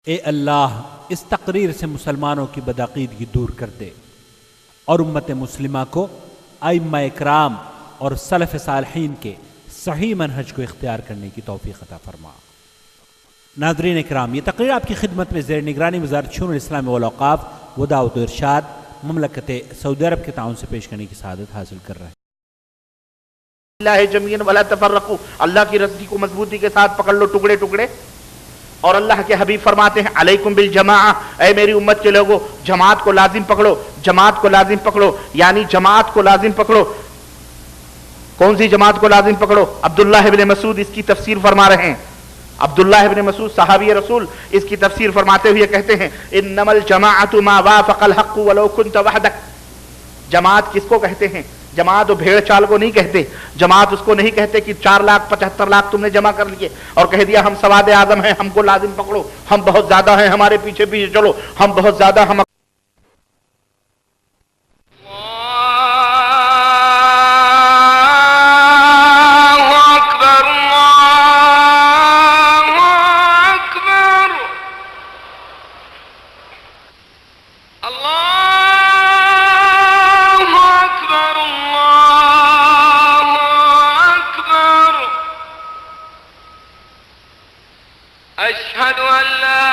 اے اللہ اس تقریر سے مسلمانوں کی بدعقیدگی دور کر دے اور امت مسلمہ کو ائمہ اکرام اور سلف صالحین کے صحیح منہج کو اختیار کرنے کی توفیق عطا فرما۔ ناظرین اکرام، یہ تقریر آپ کی خدمت میں زیر نگرانی وزارت شؤون الاسلام والاوقاف و دعوت و ارشاد مملکت سعودی عرب کے تعاون سے پیش کرنے کی سعادت حاصل کر رہا ہے۔ اللہ جمیعاً ولا تفرقوا، اللہ کی رضی کو مضبوطی کے ساتھ پکڑ لو ٹکڑے ٹکڑے۔ اور اللہ کے حبیب فرماتے ہیں علیکم بالجماعہ، اے میری امت کے لوگوں جماعت کو لازم پکڑو، جماعت کو لازم پکڑو، یعنی جماعت کو لازم پکڑو۔ کون سی جماعت کو لازم پکڑو؟ عبداللہ ابن مسعود اس کی تفسیر فرما رہے ہیں۔ عبداللہ ابن مسعود صحابی رسول اس کی تفسیر فرماتے ہوئے کہتے ہیں انما الجماعۃ ما وافق الحق ولو كنت وحدك۔ جماعت کس کو کہتے ہیں؟ جماعت و بھیڑ چال کو نہیں کہتے۔ جماعت اس کو نہیں کہتے کہ 4,75,00,000 تم نے جمع کر لیے اور کہہ دیا ہم سواد اعظم ہیں، ہم کو لازم پکڑو، ہم بہت زیادہ ہیں، ہمارے پیچھے پیچھے چلو، ہم بہت زیادہ ہم أشهد أن لا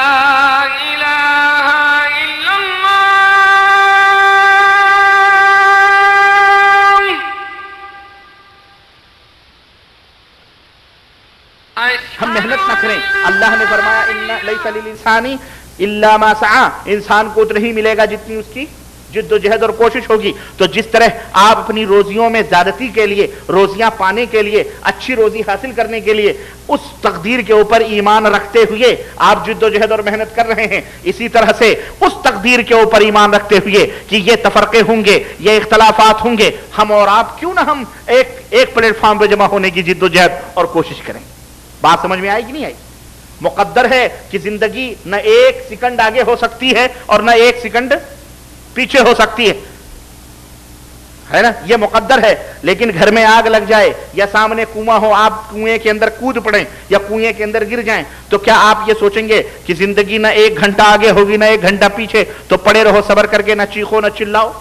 إله إلا الله۔ ہم محنت نہ کریں۔ اللہ نے فرمایا ان لیس للانسان الا ما سعى، انسان کو اتنا ہی ملے گا جتنی اس کی جد و جہد اور کوشش ہوگی۔ تو جس طرح آپ اپنی روزیوں میں زیادتی کے لیے، روزیاں پانے کے لیے، اچھی روزی حاصل کرنے کے لیے اس تقدیر کے اوپر ایمان رکھتے ہوئے آپ جد و جہد اور محنت کر رہے ہیں، اسی طرح سے اس تقدیر کے اوپر ایمان رکھتے ہوئے کہ یہ تفرقے ہوں گے، یہ اختلافات ہوں گے، ہم اور آپ کیوں نہ ہم ایک پلیٹ فارم پہ جمع ہونے کی جد و جہد اور کوشش کریں۔ بات سمجھ میں آئی کہ نہیں آئی؟ مقدر ہے کہ زندگی نہ ایک سیکنڈ آگے ہو سکتی ہے اور نہ ایک سیکنڈ پیچھے ہو سکتی ہے نا، یہ مقدر ہے۔ لیکن گھر میں آگ لگ جائے یا سامنے کنواں ہو، آپ کنویں کے اندر کود پڑیں یا کنویں کے اندر گر جائیں تو کیا آپ یہ سوچیں گے کہ زندگی نہ ایک گھنٹہ آگے ہوگی نہ ایک گھنٹہ پیچھے، تو پڑے رہو صبر کر کے، نہ چیخو نہ چلاؤ؟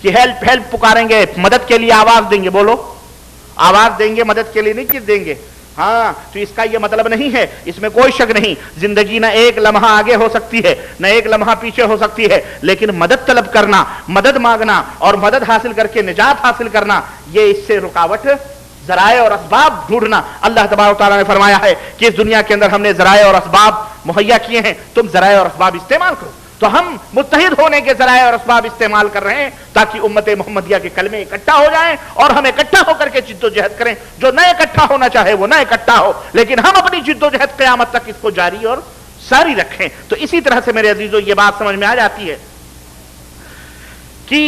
کہ ہیلپ ہیلپ پکاریں گے، مدد کے لیے آواز دیں گے، بولو آواز دیں گے، مدد کے لیے نہیں کس دیں گے؟ ہاں، تو اس کا یہ مطلب نہیں ہے، اس میں کوئی شک نہیں، زندگی نہ ایک لمحہ آگے ہو سکتی ہے نہ ایک لمحہ پیچھے ہو سکتی ہے، لیکن مدد طلب کرنا، مدد مانگنا اور مدد حاصل کر کے نجات حاصل کرنا، یہ اس سے رکاوٹ، ذرائع اور اسباب ڈھونڈنا۔ اللہ تبارک و تعالیٰ نے فرمایا ہے کہ اس دنیا کے اندر ہم نے ذرائع اور اسباب مہیا کیے ہیں، تم ذرائع اور اسباب استعمال کرو۔ تو ہم متحد ہونے کے ذرائع اور اسباب استعمال کر رہے ہیں تاکہ امت محمدیہ کے کلمے اکٹھا ہو جائیں اور ہم اکٹھا ہو کر کے جد و جہد کریں۔ جو نہ اکٹھا ہونا چاہے وہ نہ اکٹھا ہو، لیکن ہم اپنی جد و جہد قیامت تک اس کو جاری اور ساری رکھیں۔ تو اسی طرح سے میرے عزیزو یہ بات سمجھ میں آ جاتی ہے کہ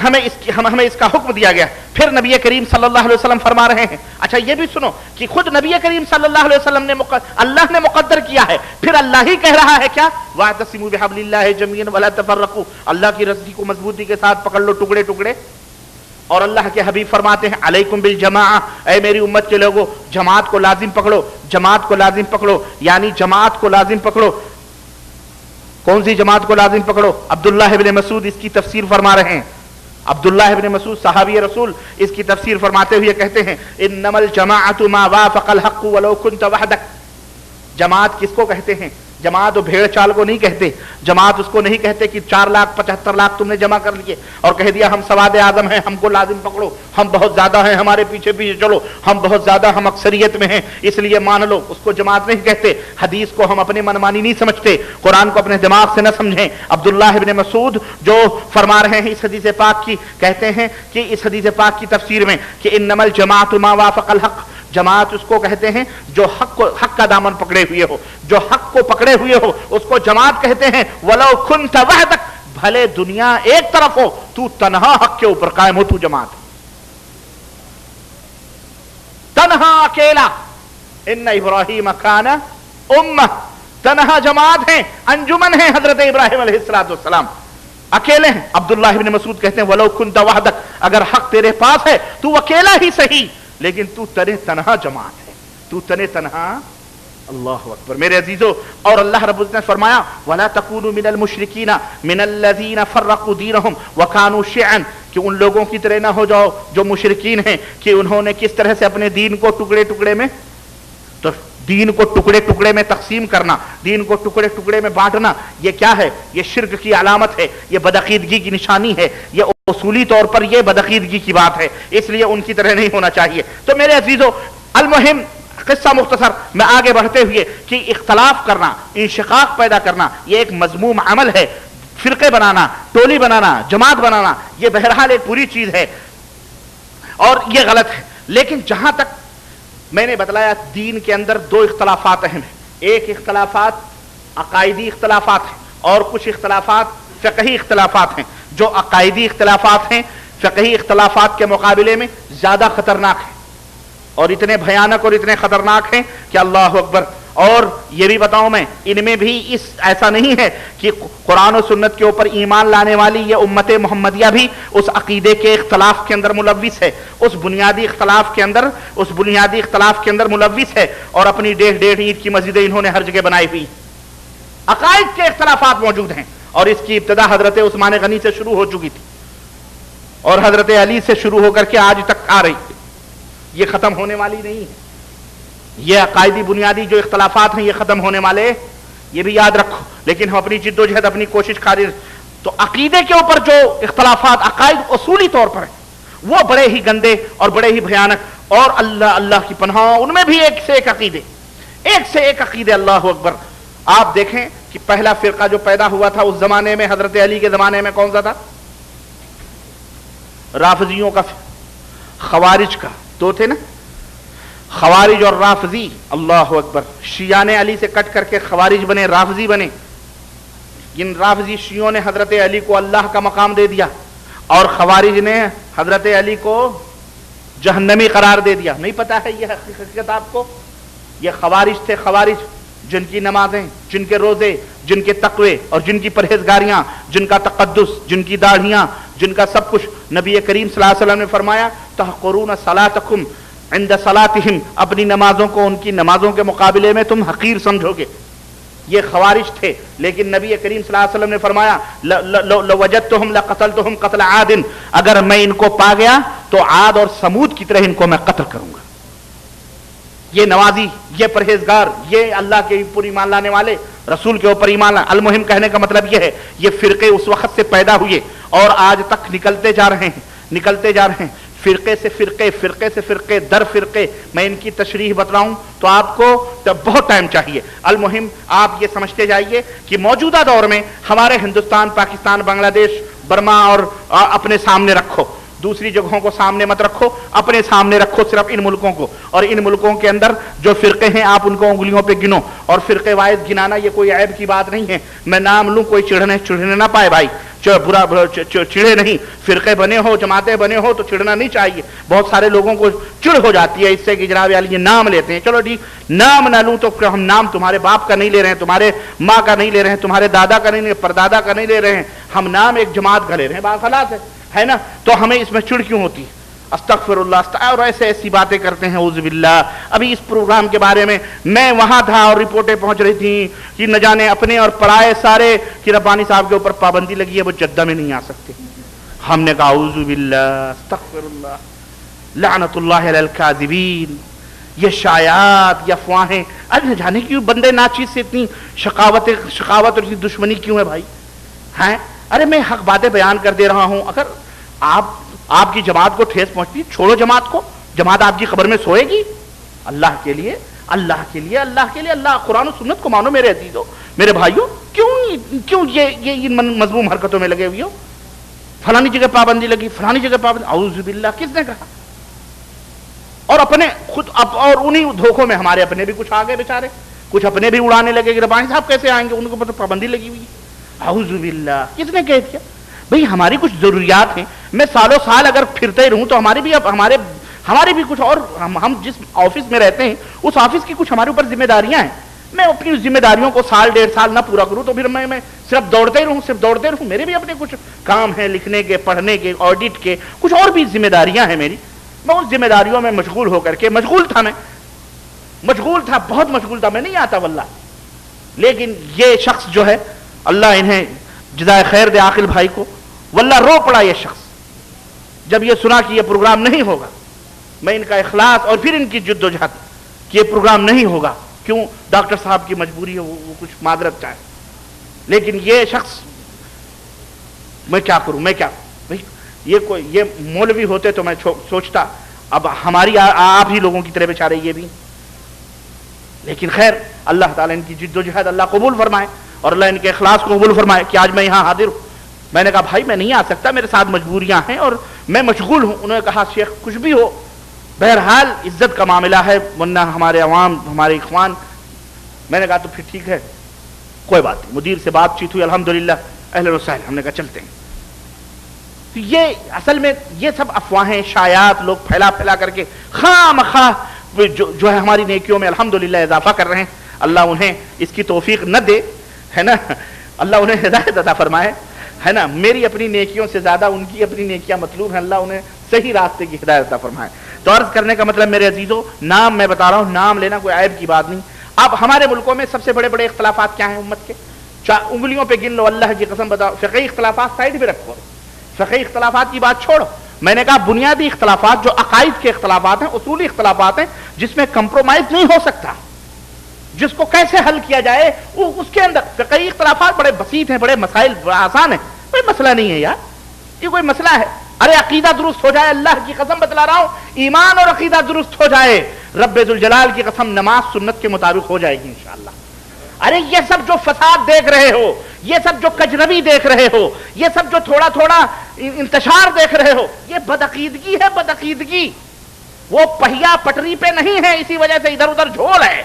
ہمیں اس کا حکم دیا گیا۔ پھر نبی کریم صلی اللہ علیہ وسلم فرما رہے ہیں، اچھا یہ بھی سنو کہ خود نبی کریم صلی اللہ علیہ وسلم نے اللہ نے مقدر کیا ہے، پھر اللہ ہی کہہ رہا ہے کیا؟ وَاعْتَصِمُوا بِحَبْلِ اللَّهِ جَمِيعًا وَلَا تَفَرَّقُوا، اللہ کی رضی کو مضبوطی کے ساتھ پکڑ لو ٹکڑے ٹکڑے۔ اور اللہ کے حبیب فرماتے ہیں علیکم بالجماعہ، اے میری امت کے لوگوں جماعت کو لازم پکڑو، جماعت کو لازم پکڑو، یعنی جماعت کو لازم پکڑو۔ کون سی جماعت کو لازم پکڑو؟ عبداللہ ابن مسعود اس کی تفسیر فرما رہے ہیں۔ عبداللہ ابن مسعود صحابی رسول اس کی تفسیر فرماتے ہوئے کہتے ہیں انما الجماعۃ ما وافق الحق ولو كنت وحدك۔ جماعت کس کو کہتے ہیں؟ جماعت و بھیڑ چال کو نہیں کہتے۔ جماعت اس کو نہیں کہتے کہ 4,75,00,000 تم نے جمع کر لیے اور کہہ دیا ہم سواد اعظم ہیں، ہم کو لازم پکڑو، ہم بہت زیادہ ہیں، ہمارے پیچھے پیچھے چلو، ہم بہت زیادہ، ہم اکثریت میں ہیں اس لیے مان لو۔ اس کو جماعت نہیں کہتے۔ حدیث کو ہم اپنے منمانی نہیں سمجھتے، قرآن کو اپنے دماغ سے نہ سمجھیں۔ عبداللہ ابن مسعود جو فرما رہے ہیں اس حدیث پاک کی، کہتے ہیں کہ اس حدیث پاک کی تفسیر میں کہ انما الجماعۃ ما وافق الحق، جماعت اس کو کہتے ہیں جو حق کا دامن پکڑے ہوئے ہو، جو حق کو پکڑے ہوئے ہو اس کو جماعت کہتے ہیں۔ وَلَوْ كُنْتَ وَحْدَكَ، بھلے دنیا ایک طرف ہو تو تنہا حق کے اوپر قائم ہو، تو جماعت تنہا اکیلا۔ ان ابراہیم کان امہ، تنہا جماعت ہیں، انجمن ہیں حضرت ابراہیم علیہ السلام، اکیلے ہیں۔ عبداللہ ابن مسعود کہتے ہیں وَلَوْ كُنْتَ وَحْدَكَ، اگر حق تیرے پاس ہے تو اکیلا ہی صحیح، لیکن تو تنہا جماعت ہے، تو تنہا اللہ اکبر میرے عزیزو. اور اللہ رب العزت نے فرمایا وَلَا تَكُونُوا مِنَ الْمُشْرِكِينَ مِنَ الَّذِينَ فَرَّقُوا دِينَهُمْ وَكَانُوا شِيَعًا, کہ ان لوگوں کی طرح نہ ہو جاؤ جو مشرکین ہیں کہ انہوں نے کس طرح سے اپنے دین کو ٹکڑے ٹکڑے میں, تو دین کو ٹکڑے ٹکڑے میں تقسیم کرنا, دین کو ٹکڑے ٹکڑے میں بانٹنا, یہ کیا ہے؟ یہ شرک کی علامت ہے, یہ بدعقیدگی کی نشانی ہے, یہ اصولی طور پر یہ بدعقیدگی کی بات ہے, اس لیے ان کی طرح نہیں ہونا چاہیے. تو میرے عزیزو المہم قصہ مختصر میں آگے بڑھتے ہوئے کہ اختلاف کرنا, انشقاق پیدا کرنا یہ ایک مذموم عمل ہے. فرقے بنانا, ٹولی بنانا, جماعت بنانا یہ بہرحال ایک بری چیز ہے اور یہ غلط ہے. لیکن جہاں تک میں نے بتلایا دین کے اندر دو اختلافات اہم ہیں. ایک اختلافات عقائدی اختلافات ہیں اور کچھ اختلافات فقہی اختلافات ہیں. جو عقائدی اختلافات ہیں فقہی اختلافات کے مقابلے میں زیادہ خطرناک ہیں اور اتنے بھیانک اور اتنے خطرناک ہیں کہ اللہ اکبر. اور یہ بھی بتاؤں میں ان میں بھی ایسا نہیں ہے کہ قرآن و سنت کے اوپر ایمان لانے والی یہ امت محمدیہ بھی اس عقیدے کے اختلاف کے اندر ملوث ہے, اس بنیادی اختلاف کے اندر ملوث ہے اور اپنی 1.5 اینٹ کی مسجدیں انہوں نے ہر جگہ بنائی ہوئی. عقائد کے اختلافات موجود ہیں اور اس کی ابتدا حضرت عثمان غنی سے شروع ہو چکی تھی اور حضرت علی سے شروع ہو کر کے آج تک آ رہی ہے. یہ ختم ہونے والی نہیں ہے. یہ عقائدی بنیادی جو اختلافات ہیں یہ ختم ہونے والے, یہ بھی یاد رکھو. لیکن ہم اپنی جد و جہد اپنی کوشش خارج. تو عقیدے کے اوپر جو اختلافات عقائد اصولی طور پر ہیں وہ بڑے ہی گندے اور بڑے ہی بھیانک اور اللہ کی پناہ ان میں بھی ایک سے ایک عقیدے. اللہ اکبر. آپ دیکھیں کہ پہلا فرقہ جو پیدا ہوا تھا اس زمانے میں حضرت علی کے زمانے میں کون سا تھا؟ رافضیوں کا, خوارج کا. دو تھے نا, خوارج اور رافضی. اللہ اکبر. شیعہ نے علی سے کٹ کر کے خوارج بنے, رافضی بنے. ان رافضی شیعوں نے حضرت علی کو اللہ کا مقام دے دیا اور خوارج نے حضرت علی کو جہنمی قرار دے دیا. نہیں پتا ہے یہ حقیقت آپ کو؟ یہ خوارج تھے, خوارج جن کی نمازیں, جن کے روزے, جن کے تقوی اور جن کی پرہیزگاریاں, جن کا تقدس, جن کی داڑھیاں, جن کا سب کچھ. نبی کریم صلی اللہ علیہ وسلم نے فرمایا تحقرون صلاتکم عند صلاتہم, اپنی نمازوں کو ان کی نمازوں کے مقابلے میں تم حقیر سمجھو گے. یہ خوارج تھے. لیکن نبی کریم صلی اللہ علیہ وسلم نے فرمایا لو وجدتہم لقتلتہم قتل عاد, اگر میں ان کو پا گیا تو عاد اور سمود کی طرح ان کو میں قتل کروں گا. یہ نمازی, یہ پرہیزگار, یہ اللہ کے اوپر ایمان لانے والے, رسول کے اوپر ایمان لانے. المہم کہنے کا مطلب یہ ہے یہ فرقے اس وقت سے پیدا ہوئے اور آج تک نکلتے جا رہے ہیں. فرقے سے فرقے در فرقے. میں ان کی تشریح بتلاؤں تو آپ کو بہت ٹائم چاہیے. المہم آپ یہ سمجھتے جائیے کہ موجودہ دور میں ہمارے ہندوستان, پاکستان, بنگلہ دیش, برما اور اپنے سامنے رکھو, دوسری جگہوں کو سامنے مت رکھو, اپنے سامنے رکھو صرف ان ملکوں کو. اور ان ملکوں کے اندر جو فرقے ہیں آپ ان کو انگلیوں پہ گنو. اور فرقے وائز گنانا یہ کوئی عیب کی بات نہیں ہے. میں نام لوں کوئی چڑھنے نہ پائے بھائی, چڑھے نہیں. فرقے بنے ہو, جماعتیں بنے ہو تو چڑھنا نہیں چاہیے. بہت سارے لوگوں کو چڑ ہو جاتی ہے اس سے کہ جناب علی یہ نام لیتے ہیں. چلو ٹھیک, نام نہ لوں تو ہم نام تمہارے باپ کا نہیں لے رہے ہیں, تمہارے ماں کا نہیں لے رہے ہیں, تمہارے دادا کا نہیں, پردادا کا نہیں لے رہے ہیں. ہم نام ایک جماعت کا لے رہے ہیں. بات خلاص ہے نا. تو ہمیں اس میں چڑ کیوں ہوتی؟ استغفر اللہ. اور ایسی باتیں کرتے ہیں اعوذ باللہ. ابھی اس پروگرام کے بارے میں وہاں تھا اور رپورٹیں پہنچ رہی تھیں کہ نہ جانے اپنے اور پرائے سارے کہ ربانی صاحب کے اوپر پابندی لگی ہے, وہ جدہ میں نہیں آ سکتے. ہم نے کہا اعوذ باللہ, استغفر اللہ, لعنت اللہ علی الکاذبین. یہ شایعات, یہ افواہیں, ارے نہ جانے کیوں بندے ناچیز سے اتنی شقاوت اور اتنی دشمنی کیوں ہے بھائی ہیں؟ ارے میں حق باتیں بیان کر دے رہا ہوں. اگر آپ کی جماعت کو ٹھیس پہنچتی, چھوڑو جماعت کو. جماعت آپ کی قبر میں سوئے گی. اللہ کے لیے اللہ قرآن و سنت کو مانو میرے عزیزو, میرے بھائیو. کیوں یہ مذموم حرکتوں میں لگے ہوئے ہو؟ فلانی جگہ پابندی لگی, فلانی جگہ پابندی. اعوذ باللہ, کس نے کہا؟ اور اپنے خود اور انہی دھوکوں میں ہمارے اپنے بھی کچھ آگے بیچارے, کچھ اپنے بھی اڑانے لگے کہ ربانی صاحب کیسے آئیں گے, ان کو پابندی لگی ہوئی. اعوذ باللہ, کس نے کہہ دیا؟ بھئی ہماری کچھ ضروریات ہیں. میں سالوں سال اگر پھرتے رہوں تو ہماری بھی کچھ, اور ہم جس آفس میں رہتے ہیں اس آفس کی کچھ ہمارے اوپر ذمہ داریاں ہیں. میں اپنی ذمہ داریوں کو سال 1.5 سال نہ پورا کروں تو پھر میں صرف دوڑتے ہی رہوں. میرے بھی اپنے کچھ کام ہیں, لکھنے کے, پڑھنے کے, آڈٹ کے, کچھ اور بھی ذمہ داریاں ہیں میری. میں اس ذمہ داریوں میں مشغول ہو کر کے مشغول تھا. میں مشغول تھا، بہت مشغول تھا، میں نہیں آتا واللہ. لیکن یہ شخص جو ہے اللہ انہیں جزائے خیر دے عاقل بھائی کو، واللہ رو پڑا یہ شخص جب یہ سنا کہ یہ پروگرام نہیں ہوگا. میں ان کا اخلاص اور پھر ان کی جد و جہد کہ یہ پروگرام نہیں ہوگا، کیوں ڈاکٹر صاحب کی مجبوری ہے، وہ کچھ معذرت چاہے. لیکن یہ شخص میں کیا کروں، میں کیا بھائی، یہ مولوی ہوتے تو میں سوچتا اب ہماری آپ ہی لوگوں کی طرح بیچارے یہ بھی. لیکن خیر اللہ تعالیٰ ان کی جد و جہد اللہ قبول فرمائے اور اللہ ان کے اخلاص کو قبول فرمائے کہ آج میں یہاں حاضر ہوں. میں نے کہا بھائی میں نہیں آ سکتا، میرے ساتھ مجبوریاں ہیں اور میں مشغول ہوں. انہوں نے کہا شیخ کچھ بھی ہو، بہرحال عزت کا معاملہ ہے، ورنہ ہمارے عوام ہمارے اخوان. میں نے کہا تو پھر ٹھیک ہے کوئی بات نہیں. مدیر سے بات چیت ہوئی الحمدللہ، اہلا وسہلا. ہم نے کہا چلتے ہیں. تو یہ اصل میں یہ سب افواہیں شایعات لوگ پھیلا پھیلا کر کے خواہ مخواہ جو ہے ہماری نیکیوں میں الحمدللہ اضافہ کر رہے ہیں. اللہ انہیں اس کی توفیق نہ دے، ہے نا، اللہ انہیں ہدایت عطا فرمائے، ہے نا. میری اپنی نیکیوں سے زیادہ ان کی اپنی نیکیاں مطلوب ہیں، اللہ انہیں صحیح راستے کی ہدایت عطا فرمائے. تو عرض کرنے کا مطلب میرے عزیزوں، نام میں بتا رہا ہوں، نام لینا کوئی عیب کی بات نہیں. اب ہمارے ملکوں میں سب سے بڑے بڑے اختلافات کیا ہیں امت کے؟ انگلیوں پہ گن لو، اللہ کی قسم بتاؤ. فقہی اختلافات سائڈ پہ رکھو، فقہی اختلافات کی بات چھوڑو. میں نے کہا بنیادی اختلافات جو عقائد کے اختلافات ہیں، اصولی اختلافات ہیں جس میں کمپرومائز نہیں ہو سکتا، جس کو کیسے حل کیا جائے اس کے اندر. فقہی اختلافات بڑے بسیط ہیں، بڑے مسائل آسان ہیں، کوئی مسئلہ نہیں ہے یار، یہ کوئی مسئلہ ہے. ارے عقیدہ درست ہو جائے، اللہ کی قسم بتلا رہا ہوں، ایمان اور عقیدہ درست ہو جائے، رب ذوالجلال کی قسم نماز سنت کے مطابق ہو جائے گی انشاءاللہ. ارے یہ سب جو فساد دیکھ رہے ہو، یہ سب جو کجروی دیکھ رہے ہو، یہ سب جو تھوڑا تھوڑا انتشار دیکھ رہے ہو، یہ بدعقیدگی ہے، بدعقیدگی. وہ پہیا پٹری پہ نہیں ہے، اسی وجہ سے ادھر ادھر جھول ہے.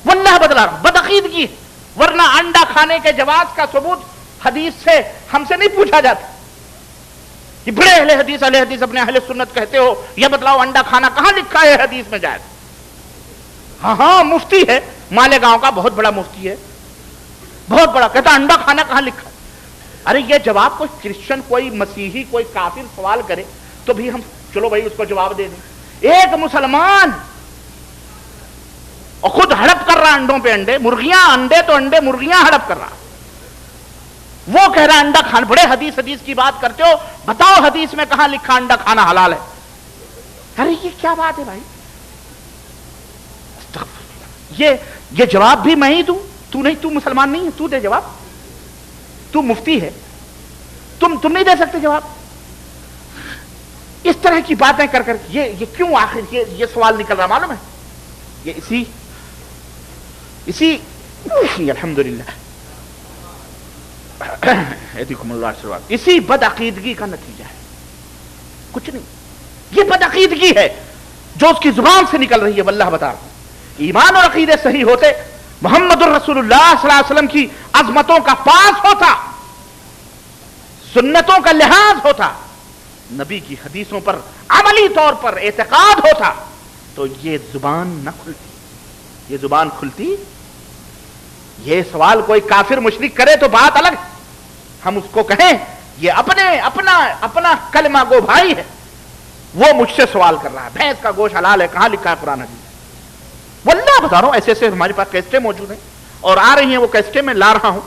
واللہ بدلا رہا ہوں، بدعقیدگی. ورنہ انڈا کھانے کے جواز کا ثبوت حدیث سے ہم سے نہیں پوچھا جاتا کہ بڑے اہل حدیث اپنے اہل سنت کہتے ہو، یہ بتلاؤ انڈا کھانا کہاں لکھا ہے حدیث میں جائز؟ ہاں مفتی ہے، مالیگاؤں کا بہت بڑا مفتی ہے، بہت بڑا، کہتا انڈا کھانا کہاں لکھا ہے؟ ارے یہ جواب کوئی کرسچن، کوئی مسیحی، کوئی کافر سوال کرے تو بھی ہم چلو بھائی اس کو جواب دے دیں. ایک مسلمان اور خود ہڑپ کر رہا انڈوں پہ انڈے، مرغیاں انڈے تو انڈے، مرغیاں ہڑپ کر رہا، وہ کہہ رہا انڈا کھانا. بڑے حدیث کی بات کرتے ہو، بتاؤ حدیث میں کہاں لکھا انڈا کھانا حلال ہے؟ ارے یہ کیا بات ہے بھائی؟ یہ جواب بھی میں ہی دوں؟ تو نہیں، تو مسلمان نہیں ہے، تو دے جواب. تو مفتی ہے، تم نہیں دے سکتے جواب؟ اس طرح کی باتیں کر کر یہ کیوں آخر یہ سوال نکل رہا معلوم ہے؟ یہ اسی الحمدللہ اسی بدعقیدگی کا نتیجہ ہے، کچھ نہیں. یہ بدعقیدگی ہے جو اس کی زبان سے نکل رہی ہے. واللہ بتا رہا ہوں، ایمان اور عقیدے صحیح ہوتے، محمد الرسول اللہ صلی اللہ علیہ وسلم کی عظمتوں کا پاس ہوتا، سنتوں کا لحاظ ہوتا، نبی کی حدیثوں پر عملی طور پر اعتقاد ہوتا، تو یہ زبان نہ کھلتی. یہ زبان کھلتی. یہ سوال کوئی کافر مشرک کرے تو بات الگ، ہم اس کو کہیں یہ اپنا کلمہ گو بھائی ہے، وہ مجھ سے سوال کر رہا ہے بھینس کا گوشت حلال ہے، کہاں لکھا ہے قرآن حدیث؟ واللہ بتا رہا ہوں، ایسے ایسے ہمارے پاس کیسٹیں موجود ہیں اور آ رہی ہیں. وہ کیسٹیں میں لا رہا ہوں،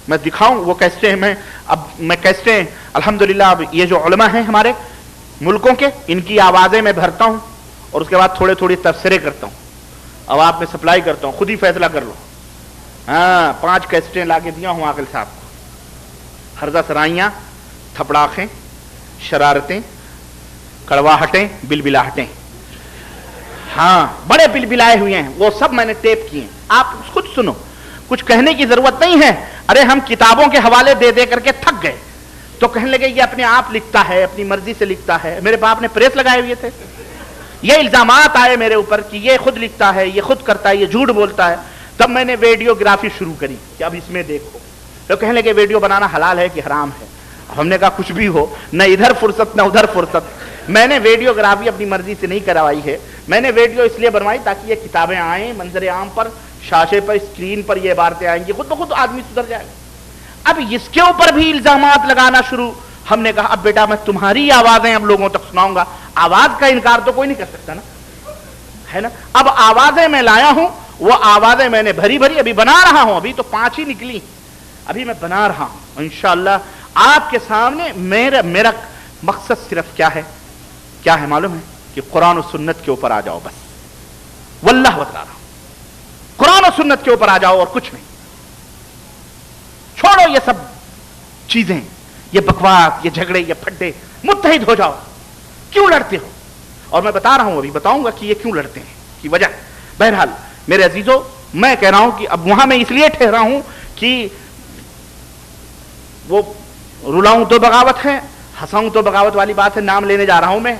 میں دکھاؤں وہ کیسٹیں. میں کیسٹیں الحمدللہ اب یہ جو علماء ہیں ہمارے ملکوں کے، ان کی آوازیں میں بھرتا ہوں اور اس کے بعد تھوڑے تبصرے کرتا ہوں. اب آپ میں سپلائی کرتا ہوں، خود ہی فیصلہ کر لو. ہاں 5 کیسٹیں لا کے دیا ہوں عاقل صاحب کو. ہرزہ سرائیاں، تھپڑاخیں، شرارتیں، کڑواہٹیں، بلبلاہٹیں. ہاں بڑے بلبلائے ہوئے ہیں، وہ سب میں نے ٹیپ کیے ہیں. آپ خود سنو، کچھ کہنے کی ضرورت نہیں ہے. ارے ہم کتابوں کے حوالے دے دے کر کے تھک گئے تو کہنے لگے یہ اپنے آپ لکھتا ہے، اپنی مرضی سے لکھتا ہے. میرے باپ نے پریس لگائے ہوئے تھے، یہ الزامات آئے میرے اوپر کہ یہ خود لکھتا ہے، یہ خود کرتا ہے، یہ جھوٹ بولتا ہے. تب میں نے ویڈیوگرافی شروع کری کہ اب اس میں دیکھو. تو کہنے لگے ویڈیو بنانا حلال ہے کہ حرام ہے؟ ہم نے کہا کچھ بھی ہو، نہ ادھر فرصت نہ ادھر فرصت. میں نے ویڈیوگرافی اپنی مرضی سے نہیں کروائی ہے، میں نے ویڈیو اس لیے بنوائی تاکہ یہ کتابیں آئیں، منظر عام پر، شاشے پر، اسکرین پر یہ عبارتیں آئیں گی، خود بخود آدمی سدھر جائے گا. اب اس کے اوپر بھی الزامات لگانا شروع. ہم نے کہا اب بیٹا میں تمہاری آوازیں اب لوگوں تک سناؤں گا. آواز کا انکار تو کوئی نہیں کر سکتا نا، ہے نا. اب آوازیں میں لایا ہوں, وہ آوازیں میں نے بھری بھری ابھی بنا رہا ہوں, ابھی تو 5 ہی نکلی, ابھی میں بنا رہا ہوں. انشاءاللہ آپ کے سامنے میرا مقصد صرف کیا ہے معلوم ہے, کہ قرآن و سنت کے اوپر آ جاؤ بس. واللہ بتا رہا ہوں, قرآن و سنت کے اوپر آ جاؤ اور کچھ نہیں. چھوڑو یہ سب چیزیں, یہ بکواس, یہ جھگڑے, یہ پھڈے. متحد ہو جاؤ. کیوں لڑتے ہو؟ اور میں بتا رہا ہوں, ابھی بتاؤں گا کہ یہ کیوں لڑتے ہیں کی وجہ. بہرحال میرے عزیزوں, میں کہہ رہا ہوں کہ اب وہاں میں اس لیے ٹھہرا ہوں کہ وہ رلاؤں تو بغاوت ہے, ہنساؤں تو بغاوت والی بات ہے. نام لینے جا رہا ہوں میں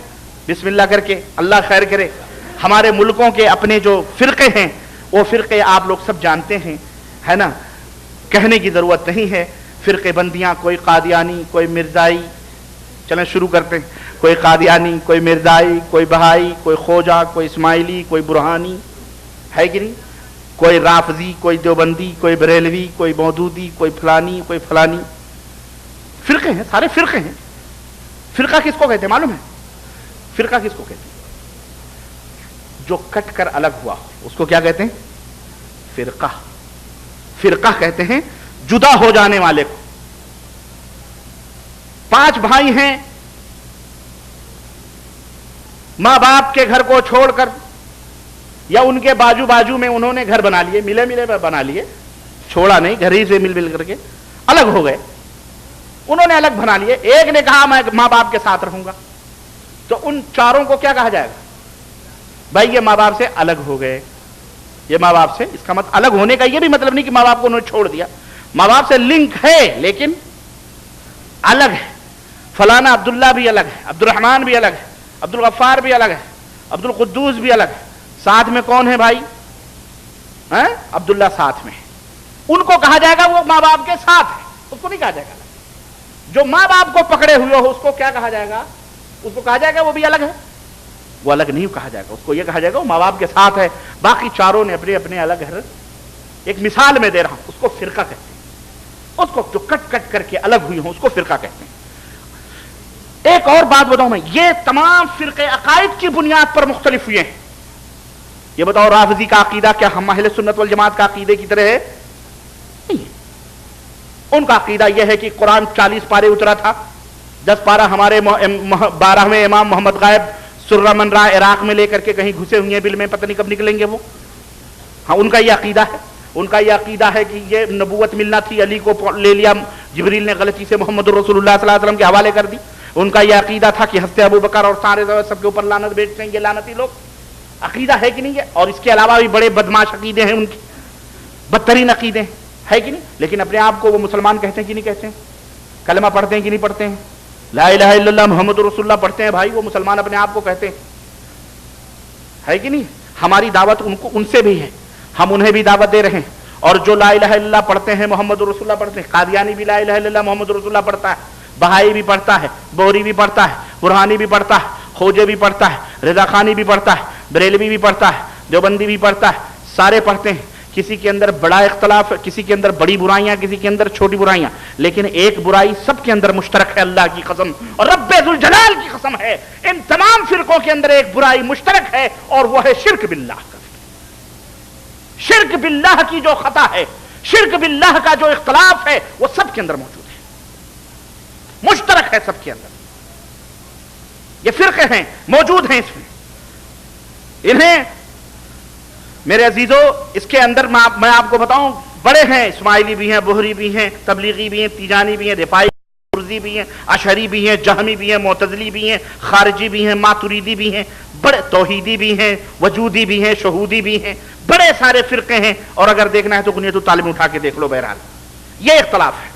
بسم اللہ کر کے, اللہ خیر کرے. ہمارے ملکوں کے اپنے جو فرقے ہیں, وہ فرقے آپ لوگ سب جانتے ہیں, ہے نا, کہنے کی ضرورت نہیں ہے. فرقے بندیاں, کوئی قادیانی, کوئی مرزائی. چلیں شروع کرتے ہیں. کوئی قادیانی, کوئی مرزائی, کوئی بہائی, کوئی خوجہ, کوئی اسماعیلی, کوئی برہانی, ہے کہ نہیں, کوئی رافضی, کوئی دیوبندی, کوئی بریلوی, کوئی مودودی, کوئی فلانی, کوئی فلانی. فرقے ہیں, سارے فرقے ہیں. فرقہ کس کو کہتے ہیں معلوم ہے؟ فرقہ کس کو کہتے ہیں؟ جو کٹ کر الگ ہوا اس کو کیا کہتے ہیں؟ فرقہ. فرقہ کہتے ہیں جدا ہو جانے والے کو. 5 بھائی ہیں, ماں باپ کے گھر کو چھوڑ کر یا ان کے بازو میں انہوں نے گھر بنا لیے, ملے بنا لیے, چھوڑا نہیں, گھر ہی سے مل کر کے الگ ہو گئے. انہوں نے الگ بنا لیے. ایک نے کہا میں ماں باپ کے ساتھ رہوں گا, تو ان چاروں کو کیا کہا جائے گا؟ بھائی یہ ماں باپ سے الگ ہو گئے. یہ ماں باپ سے, اس کا مطلب الگ ہونے کا یہ بھی مطلب نہیں کہ ماں باپ کو انہوں نے چھوڑ دیا. ماں باپ سے لنک ہے لیکن الگ ہے. فلانا عبداللہ بھی الگ ہے, عبد الرحمن بھی الگ ہے, عبد الغفار بھی الگ ہے, عبد القدوس بھی الگ ہے. ساتھ میں کون ہے بھائی؟ عبداللہ ساتھ میں. ان کو کہا جائے گا وہ ماں باپ کے ساتھ ہے, اس کو نہیں کہا جائے گا. جو ماں باپ کو پکڑے ہوئے ہو اس کو کیا کہا جائے گا؟ اس کو کہا جائے گا وہ بھی الگ ہے. وہ الگ نہیں کہا جائے گا, اس کو یہ کہا جائے گا وہ ماں باپ کے ساتھ ہے. باقی چاروں نے اپنے اپنے الگ گھر. ایک مثال میں دے رہا ہوں, اس کو فرقہ کہتے ہیں. اس کو جو کٹ کر کے الگ ہوئی ہوں اس کو فرقہ کہتے ہیں. ایک اور بات بتاؤں میں, یہ تمام فرقے عقائد کی بنیاد پر مختلف ہوئے ہیں. یہ بتاؤ رافضی کا عقیدہ کیا ہم اہل سنت والجماعت کا عقیدے کی طرح ہے؟ نہیں. ان کا عقیدہ یہ ہے کہ قرآن 40 پارے اترا تھا. 10 پارہ ہمارے 12ویں امام محمد غائب سرہ من را عراق میں لے کر کے کہیں گھسے ہوئے ہیں بل میں, پتہ نہیں کب نکلیں گے وہ. ہاں ان کا یہ عقیدہ ہے. ان کا یہ عقیدہ ہے کہ یہ نبوت ملنا تھی, علی کو لے لیا جبریل نے غلطی سے محمد رسول اللہ صلی اللہ علیہ وسلم کے حوالے کر دی. ان کا یہ عقیدہ تھا کہ حضرت ابو بکر اور سارے سب کے اوپر لعنت بیچتے ہیں یہ لعنتی لوگ. عقیدہ ہے کہ نہیں ہے؟ اور اس کے علاوہ بھی بڑے بدماش عقیدے ہیں ان کی, بدترین عقیدے ہیں, ہے کہ نہیں؟ لیکن اپنے آپ کو وہ مسلمان کہتے ہیں کہ نہیں کہتے ہیں؟ کلمہ پڑھتے ہیں کہ نہیں پڑھتے ہیں؟ لا الہ الا اللہ محمد رسول اللہ پڑھتے ہیں بھائی, وہ مسلمان اپنے آپ کو کہتے ہیں, ہے کہ نہیں؟ ہماری دعوت ان سے بھی ہے, ہم انہیں بھی دعوت دے رہے ہیں. اور جو لا الہ الا اللہ پڑھتے ہیں محمد رسول اللہ پڑھتے ہیں, قادیانی بھی لا الہ الا اللہ محمد رسول اللہ پڑھتا ہے, بہائی بھی پڑھتا ہے, بوری بھی پڑھتا ہے, برہانی بھی پڑھتا ہے, خوجے بھی پڑھتا ہے, رضا خانی بھی پڑھتا ہے, بریلوی بھی پڑھتا ہے, دیوبندی بھی پڑھتا ہے, سارے پڑھتے ہیں. کسی کے اندر بڑا اختلاف ہے, کسی کے اندر بڑی برائیاں, کسی کے اندر چھوٹی برائیاں, لیکن ایک برائی سب کے اندر مشترک ہے. اللہ کی قسم اور رب ذوالجلال کی قسم ہے, ان تمام فرقوں کے اندر ایک برائی مشترک ہے, اور وہ ہے شرک باللہ. شرک باللہ کی جو خطا ہے, شرک باللہ کا جو اختلاف ہے, وہ سب کے اندر موجود ہے, مشترک ہے سب کے اندر. یہ فرقے ہیں, موجود ہیں اس میں. انہیں میرے عزیزوں اس کے اندر میں آپ کو بتاؤں, بڑے ہیں, اسماعیلی بھی ہیں, بہری بھی ہیں, تبلیغی بھی ہیں, تیجانی بھی ہیں, رفاعی مرزی بھی ہیں, اشعری بھی ہیں, جہمی بھی ہیں, معتزلی بھی ہیں, خارجی بھی ہیں, ماتریدی بھی ہیں, بڑے توحیدی بھی ہیں, وجودی بھی ہیں, شہودی بھی ہیں, بڑے سارے فرقے ہیں. اور اگر دیکھنا ہے تو بنیاد التعلیم اٹھا کے دیکھ لو. بہرحال یہ اختلاف ہے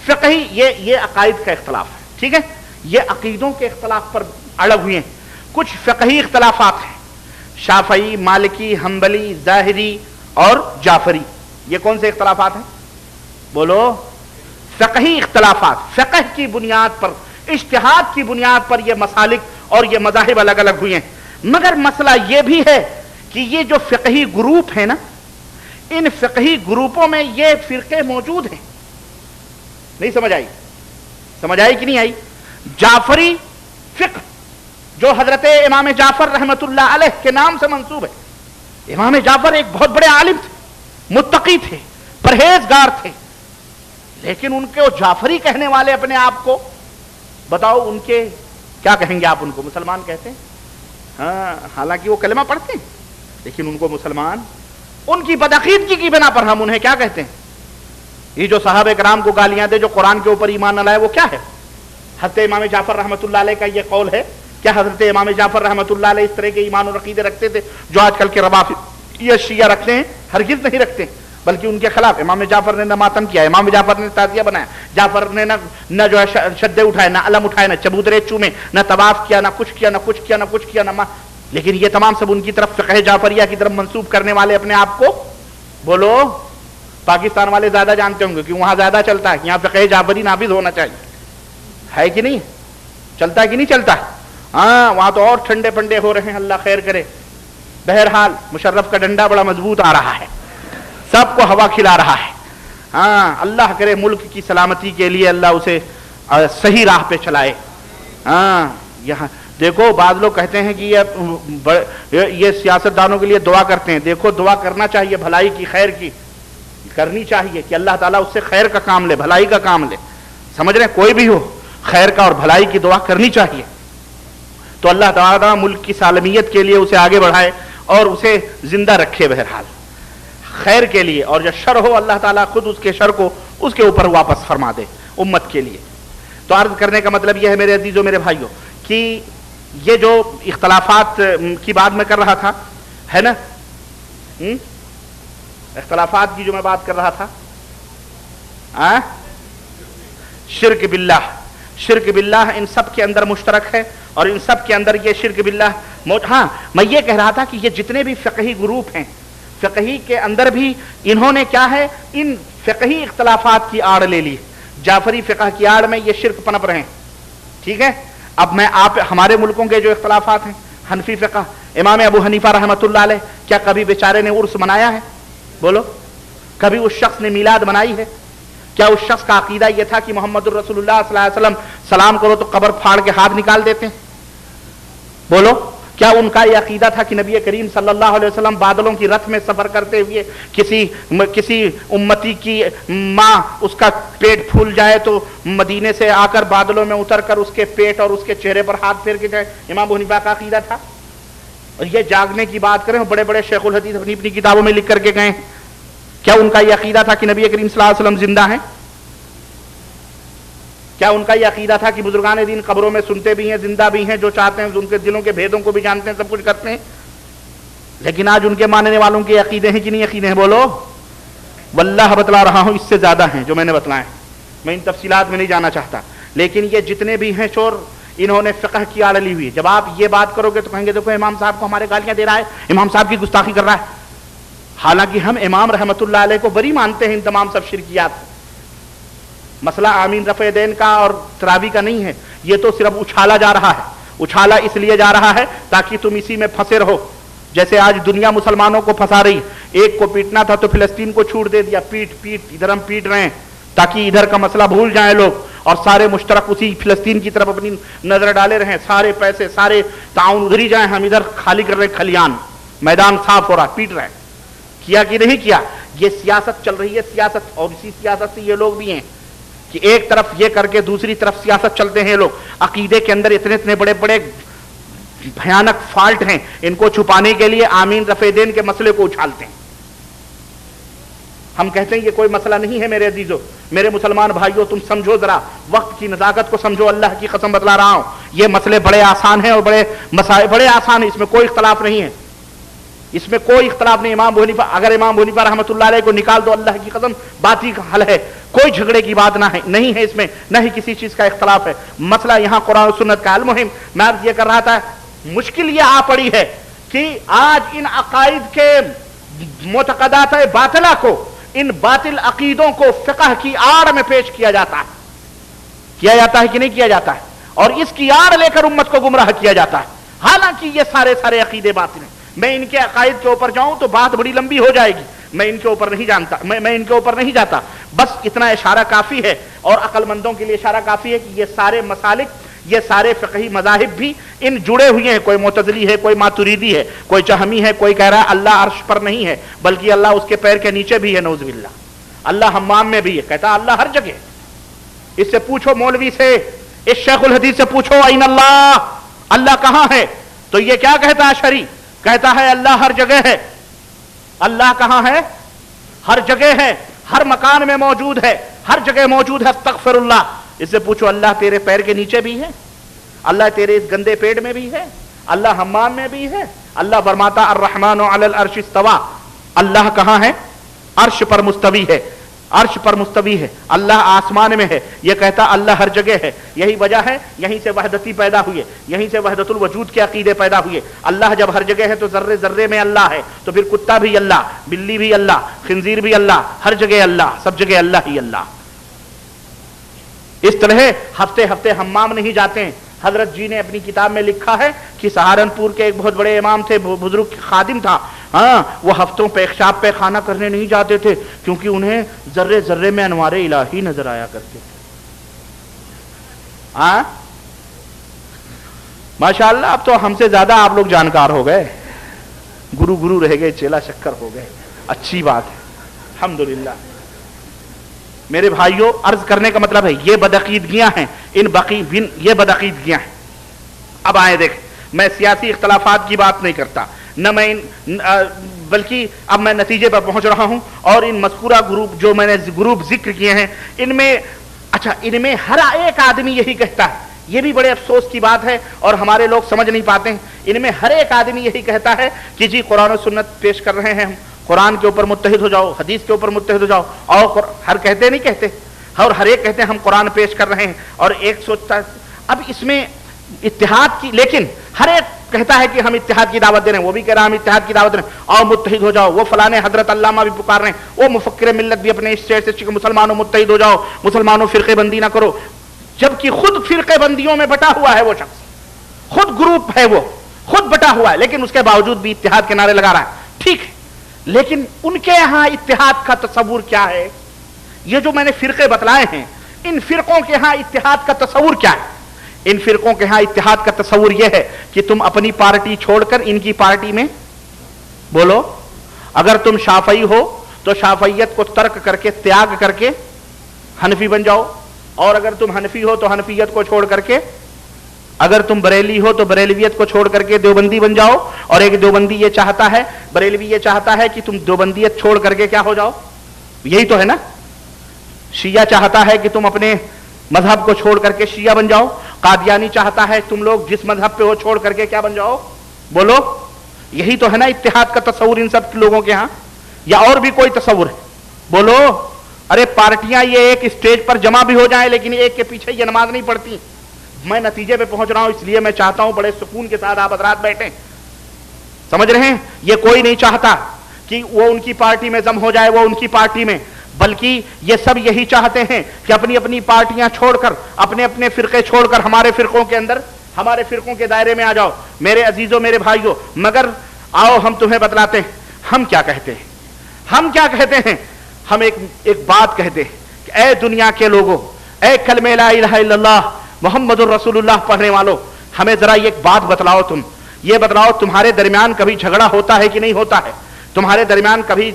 فقہی, یہ عقائد کا اختلاف ہے. ٹھیک ہے, یہ عقیدوں کے اختلاف پر الگ ہوئے ہیں. کچھ فقہی اختلافات ہیں, شافعی, مالکی, حنبلی, ظاہری اور جعفری. یہ کون سے اختلافات ہیں؟ بولو. فقہی اختلافات, فقہ کی بنیاد پر, اجتہاد کی بنیاد پر یہ مسالک اور یہ مذاہب الگ الگ ہوئے ہیں. مگر مسئلہ یہ بھی ہے کہ یہ جو فقہی گروپ ہیں نا, ان فقہی گروپوں میں یہ فرقے موجود ہیں. نہیں سمجھ آئی؟ سمجھ آئی کہ نہیں آئی؟ جعفری فقہ جو حضرت امام جعفر رحمت اللہ علیہ کے نام سے منسوب ہے۔ امام جعفر ایک بہت بڑے عالم تھے، متقی تھے، پرہیزگار تھے، لیکن ان کے جعفری کہنے والے اپنے آپ کو، بتاؤ ان کے کیا کہیں گے آپ؟ ان کو مسلمان کہتے ہیں؟ ہاں، حالانکہ وہ کلمہ پڑھتے ہیں، لیکن ان کو مسلمان، ان کی بدعقیدگی کی بنا پر ہم انہیں کیا کہتے ہیں؟ یہ جو صحابہ کرام کو گالیاں دے، جو قرآن کے اوپر ایمان نہ لائے، وہ کیا ہے؟ حضرت امام جعفر رحمۃ اللہ علیہ کا یہ قول ہے؟ کیا حضرت امام جعفر رحمۃ اللہ علیہ اس طرح کے ایمان اور عقیدے رکھتے تھے جو آج کل کے روافض یا شیعہ رکھتے ہیں؟ ہرگز نہیں رکھتے، بلکہ ان کے خلاف امام جعفر نے نہ ماتم کیا، امام جعفر نے تعزیہ بنایا، جعفر نے نہ جو ہے شدے اٹھائے، نہ علم اٹھائے، نہ چبوترے چومے، نہ طواف کیا، نہ کچھ کیا، نہ کچھ کیا، نہ کچھ کیا، نہ لیکن یہ تمام سب ان کی طرف فقہ جعفریہ کی طرف منسوب کرنے والے اپنے آپ کو، بولو پاکستان والے زیادہ جانتے ہوں گے کہ وہاں زیادہ چلتا ہے، یہاں فقہ جعفری نافذ ہونا چاہیے، ہے کہ نہیں؟ چلتا ہے کہ نہیں چلتا؟ ہاں، وہاں تو اور ٹھنڈے پنڈے ہو رہے ہیں، اللہ خیر کرے۔ بہرحال مشرف کا ڈنڈا بڑا مضبوط آ رہا ہے، سب کو ہوا کھلا رہا ہے۔ ہاں، اللہ کرے ملک کی سلامتی کے لیے اللہ اسے صحیح راہ پہ چلائے۔ ہاں، یہاں دیکھو بعض لوگ کہتے ہیں کہ یہ سیاست دانوں کے لیے دعا کرتے ہیں، دیکھو دعا کرنا چاہیے، بھلائی کی، خیر کی کرنی چاہیے کہ اللہ تعالیٰ اس سے خیر کا کام لے، بھلائی کا کام لے، سمجھ رہے ہیں؟ کوئی بھی ہو، خیر کا اور بھلائی کی دعا کرنی چاہیے، تو اللہ تعالیٰ ملک کی سالمیت کے لیے اسے آگے بڑھائے اور اسے زندہ رکھے بہرحال خیر کے لیے، اور جب شر ہو اللہ تعالیٰ خود اس کے شر کو اس کے اوپر واپس فرما دے امت کے لیے۔ تو عرض کرنے کا مطلب یہ ہے میرے عزیزوں، میرے بھائیوں، کہ یہ جو اختلافات کی بات میں کر رہا تھا، ہے نا، اختلافات کی جو میں بات کر رہا تھا، شرک باللہ، شرک باللہ ان سب کے اندر مشترک ہے، اور ان سب کے اندر یہ شرک باللہ ہاں، میں یہ کہہ رہا تھا کہ یہ جتنے بھی فقہی گروپ ہیں، فقہی کے اندر بھی انہوں نے کیا ہے، ان فقہی اختلافات کی آڑ لے لی، جعفری فقہ کی آڑ میں یہ شرک پنپ رہے ہیں، ٹھیک ہے؟ اب میں آپ ہمارے ملکوں کے جو اختلافات ہیں، حنفی فقہ، امام ابو حنیفہ رحمۃ اللہ علیہ، کیا کبھی بیچارے نے عرس منایا ہے؟ بولو، کبھی اس شخص نے میلاد منائی ہے؟ کیا اس شخص کا عقیدہ یہ تھا کہ محمد الرسول اللہ صلی اللہ علیہ وسلم سلام کرو تو قبر پھاڑ کے ہاتھ نکال دیتے ہیں؟ بولو، کیا ان کا یہ عقیدہ تھا کہ نبی کریم صلی اللہ علیہ وسلم بادلوں کی رتھ میں سفر کرتے ہوئے کسی امتی کی ماں اس کا پیٹ پھول جائے تو مدینے سے آ کر بادلوں میں اتر کر اس کے پیٹ اور اس کے چہرے پر ہاتھ پھیر کے جائے؟ امام ابو حنیفہ کا عقیدہ تھا۔ اور یہ جاگنے کی بات کریں، بڑے بڑے شیخ الحدیث اپنی اپنی کتابوں میں لکھ کر کے گئے، کیا ان کا یہ عقیدہ تھا کہ نبی کریم صلی اللہ علیہ وسلم زندہ ہیں؟ کیا ان کا یہ عقیدہ تھا کہ بزرگان دین قبروں میں سنتے بھی ہیں، زندہ بھی ہیں، جو چاہتے ہیں ان کے دلوں کے بھیدوں کو بھی جانتے ہیں، سب کچھ کرتے ہیں؟ لیکن آج ان کے ماننے والوں کے عقیدے ہیں کہ نہیں عقیدے ہیں؟ بولو، واللہ بتلا رہا ہوں، اس سے زیادہ ہیں جو میں نے بتلائے، میں ان تفصیلات میں نہیں جانا چاہتا، لیکن یہ جتنے بھی ہیں چور، انہوں نے فقہ کی آڑ لی ہوئی ہے۔ جب آپ یہ بات کرو گے تو کہیں گے دیکھو امام صاحب کو ہمارے گالیاں دے رہا ہے، امام صاحب کی گستاخی کر رہا ہے، حالانکہ ہم امام رحمت اللہ علیہ کو بری مانتے ہیں ان تمام سب شرکیات سے۔ مسئلہ آمین رفع دین کا اور تراوی کا نہیں ہے، یہ تو صرف اچھالا جا رہا ہے، اچھالا اس لیے جا رہا ہے تاکہ تم اسی میں پھنسے رہو، جیسے آج دنیا مسلمانوں کو پھنسا رہی، ایک کو پیٹنا تھا تو فلسطین کو چھوڑ دے دیا، پیٹ ادھر ہم پیٹ رہے ہیں تاکہ ادھر کا مسئلہ بھول جائیں لوگ، اور سارے مشترک اسی فلسطین کی طرف اپنی نظر ڈالے رہیں، سارے پیسے سارے تعاون ادھر ہی جائیں، ہم ادھر خالی کر رہے ہیں، کھلیان میدان صاف ہو رہا، پیٹ رہے ہیں۔ کیا کہ نہیں کیا؟ یہ سیاست چل رہی ہے، سیاست، اور اسی سیاست سے یہ لوگ بھی ہیں کہ ایک طرف یہ کر کے دوسری طرف سیاست چلتے ہیں لوگ، عقیدے کے اندر اتنے بڑے بڑے بھیانک فالٹ ہیں، ان کو چھپانے کے لیے آمین رفع دین کے مسئلے کو اچھالتے ہیں۔ ہم کہتے ہیں یہ کوئی مسئلہ نہیں ہے میرے عزیزو، میرے مسلمان بھائیوں، تم سمجھو ذرا، وقت کی نزاکت کو سمجھو، اللہ کی قسم بتلا رہا ہوں، یہ مسئلے بڑے آسان ہیں اور بڑے مسائل بڑے آسان ہیں، اس میں کوئی اختلاف نہیں ہے، اس میں کوئی اختلاف نہیں۔ امام ابو حنیفہ، اگر امام ابو حنیفہ رحمۃ اللہ علیہ کو نکال دو، اللہ کی قسم بات ہی کا حل ہے، کوئی جھگڑے کی بات نہیں ہے اس میں، نہ ہی کسی چیز کا اختلاف ہے، مسئلہ یہاں قرآن و سنت کا۔ المہم میں یہ کر رہا تھا، مشکل یہ آ پڑی ہے کہ آج ان عقائد کے معتقدات باطلہ کو، ان باطل عقیدوں کو فقہ کی آڑ میں پیش کیا جاتا ہے کہ نہیں کیا جاتا ہے، اور اس کی آڑ لے کر امت کو گمراہ کیا جاتا ہے، حالانکہ یہ سارے عقیدے باطل ہیں۔ میں ان کے عقائد کے اوپر جاؤں تو بات بڑی لمبی ہو جائے گی، میں ان کے اوپر نہیں جانتا، میں ان کے اوپر نہیں جاتا، بس اتنا اشارہ کافی ہے، اور عقل مندوں کے لیے اشارہ کافی ہے کہ یہ سارے مسالک یہ سارے فقہی مذاہب بھی ان جڑے ہوئے ہیں، کوئی معتزلی ہے، کوئی ماتریدی ہے، کوئی جہمی ہے، کوئی کہہ رہا ہے اللہ عرش پر نہیں ہے بلکہ اللہ اس کے پیر کے نیچے بھی ہے، نعوذ باللہ، اللہ حمام میں بھی ہے، کہتا اللہ ہر جگہ۔ اس سے پوچھو مولوی سے، اس شیخ الحدیث سے پوچھو این اللہ، اللہ کہاں ہے؟ تو یہ کیا کہتا ہے اشعری؟ کہتا ہے اللہ ہر جگہ ہے۔ اللہ کہاں ہے؟ ہر جگہ ہے، ہر مکان میں موجود ہے، ہر جگہ موجود ہے، استغفر اللہ۔ اس سے پوچھو اللہ تیرے پیر کے نیچے بھی ہے؟ اللہ تیرے اس گندے پیٹ میں بھی ہے؟ اللہ حمام میں بھی ہے؟ اللہ فرماتا الرحمن علی العرش استوى، اللہ کہاں ہے؟ عرش پر مستوی ہے، عرش پر مستوی ہے، اللہ آسمان میں ہے۔ یہ کہتا اللہ ہر جگہ ہے۔ یہی وجہ ہے یہیں سے وحدتی پیدا ہوئی ہے، یہیں سے وحدت الوجود کے عقیدے پیدا ہوئے۔ اللہ جب ہر جگہ ہے تو ذرے ذرے میں اللہ ہے، تو پھر کتا بھی اللہ، بلی بھی اللہ، خنزیر بھی اللہ، ہر جگہ اللہ، سب جگہ اللہ ہی اللہ۔ اس طرح ہفتے ہفتے حمام نہیں جاتے ہیں۔ حضرت جی نے اپنی کتاب میں لکھا ہے کہ سہارنپور کے ایک بہت بڑے امام تھے، بزرگ خادم تھا، ہاں وہ ہفتوں پیشاب پہ خانہ کرنے نہیں جاتے تھے کیونکہ انہیں ذرے ذرے میں انوار الہی نظر آیا کرتے تھے۔ ہاں ماشاءاللہ اب تو ہم سے زیادہ آپ لوگ جانکار ہو گئے، گرو گرو رہ گئے، چیلا شکر ہو گئے، اچھی بات ہے الحمدللہ۔ میرے بھائیوں عرض کرنے کا مطلب ہے یہ بدعقیدگیاں ہیں، یہ بدعقیدگیاں ہیں۔ اب آئے دیکھ، میں سیاسی اختلافات کی بات نہیں کرتا، نہ میں بلکہ اب میں نتیجے پر پہنچ رہا ہوں، اور ان مذکورہ گروپ جو میں نے گروپ ذکر کیے ہیں ان میں ہر ایک آدمی یہی کہتا ہے، یہ بھی بڑے افسوس کی بات ہے اور ہمارے لوگ سمجھ نہیں پاتے ہیں، ان میں ہر ایک آدمی یہی کہتا ہے کہ جی قرآن و سنت پیش کر رہے ہیں ہم، قرآن کے اوپر متحد ہو جاؤ، حدیث کے اوپر متحد ہو جاؤ، اور ہر کہتے نہیں کہتے، اور ہر ایک کہتے ہیں ہم قرآن پیش کر رہے ہیں، اور ایک سوچتا ہے اب اس میں اتحاد کی، لیکن ہر ایک کہتا ہے کہ ہم اتحاد کی دعوت دے رہے ہیں، وہ بھی کہہ رہا ہے ہم اتحاد کی دعوت دے رہے ہیں، اور متحد ہو جاؤ، وہ فلانے حضرت علامہ بھی پکار رہے ہیں، وہ مفکر ملت بھی اپنے اسٹیٹ سے مسلمانوں متحد ہو جاؤ، مسلمانوں فرقے بندی نہ کرو، جبکہ خود فرقے بندیوں میں بٹا ہوا ہے وہ شخص، خود گروپ ہے، وہ خود بٹا ہوا ہے، لیکن اس کے باوجود بھی اتحاد کے نعرے لگا رہا ہے۔ ٹھیک ہے، لیکن ان کے یہاں اتحاد کا تصور کیا ہے؟ یہ جو میں نے فرقے بتلائے ہیں، ان فرقوں کے ہاں اتحاد کا تصور کیا ہے؟ ان فرقوں کے ہاں اتحاد کا تصور یہ ہے کہ تم اپنی پارٹی چھوڑ کر ان کی پارٹی میں بولو، اگر تم شافعی ہو تو شافعیت کو ترک کر کے، تیاگ کر کے حنفی بن جاؤ، اور اگر تم حنفی ہو تو حنفیت کو چھوڑ کر کے، اگر تم بریلی ہو تو بریلویت کو چھوڑ کر کے دیوبندی بن جاؤ، اور ایک دیوبندی یہ چاہتا ہے، بریلوی یہ چاہتا ہے کہ تم دیوبندیت چھوڑ کر کے کیا ہو جاؤ، یہی تو ہے نا۔ شیعہ چاہتا ہے کہ تم اپنے مذہب کو چھوڑ کر کے شیعہ بن جاؤ، قادیانی چاہتا ہے تم لوگ جس مذہب پہ ہو چھوڑ کر کے کیا بن جاؤ، بولو، یہی تو ہے نا اتحاد کا تصور ان سب لوگوں کے ہاں، یا اور بھی کوئی تصور ہے؟ بولو۔ ارے پارٹیاں یہ ایک اسٹیج پر جمع بھی ہو جائیں لیکن ایک کے پیچھے یہ نماز نہیں پڑھتی۔ میں نتیجے پہ پہنچ رہا ہوں، اس لیے میں چاہتا ہوں بڑے سکون کے ساتھ آپ حضرات بیٹھیں، سمجھ رہے ہیں؟ یہ کوئی نہیں چاہتا کہ وہ ان کی پارٹی میں ضم ہو جائے، وہ ان کی پارٹی میں، بلکہ یہ سب یہی چاہتے ہیں کہ اپنی اپنی پارٹیاں چھوڑ کر، اپنے اپنے فرقے چھوڑ کر ہمارے فرقوں کے اندر، ہمارے فرقوں کے دائرے میں آ جاؤ۔ میرے عزیزوں، میرے بھائیوں، مگر آؤ ہم تمہیں بتلاتے ہیں ہم کیا کہتے ہیں۔ ہم کیا کہتے ہیں؟ ہم ایک بات کہتے ہیں کہ اے دنیا کے لوگوں، اے کلمہ لا الہ الا اللہ محمد الرسول اللہ پڑھنے والوں، ہمیں ذرا ایک بات بتلاؤ، تم یہ بتلاؤ تمہارے درمیان کبھی جھگڑا ہوتا ہے کہ نہیں ہوتا ہے؟ تمہارے درمیان کبھی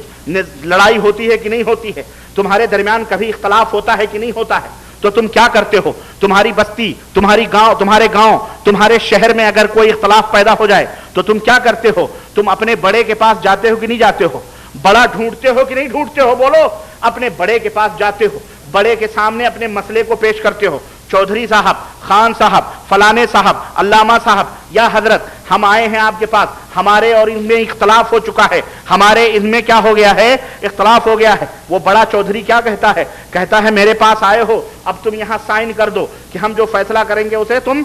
لڑائی ہوتی ہے کہ نہیں ہوتی ہے؟ تمہارے درمیان کبھی اختلاف ہوتا ہے کہ نہیں ہوتا ہے؟ تو تم کیا کرتے ہو؟ تمہاری بستی، تمہارے گاؤں، تمہارے شہر میں اگر کوئی اختلاف پیدا ہو جائے تو تم کیا کرتے ہو؟ تم اپنے بڑے کے پاس جاتے ہو کہ نہیں جاتے ہو؟ بڑا ڈھونڈتے ہو کہ نہیں ڈھونڈتے ہو؟ بولو۔ اپنے بڑے کے پاس جاتے ہو، بڑے کے سامنے اپنے مسئلے کو پیش کرتے ہو، چودھری صاحب، خان صاحب، فلانے صاحب، علامہ صاحب، یا حضرت ہم آئے ہیں آپ کے پاس، ہمارے اور ان میں اختلاف ہو چکا ہے، ہمارے ان میں کیا ہو گیا ہے؟ اختلاف ہو گیا ہے۔ وہ بڑا چودھری کیا کہتا ہے؟ کہتا ہے میرے پاس آئے ہو، اب تم یہاں سائن کر دو کہ ہم جو فیصلہ کریں گے اسے تم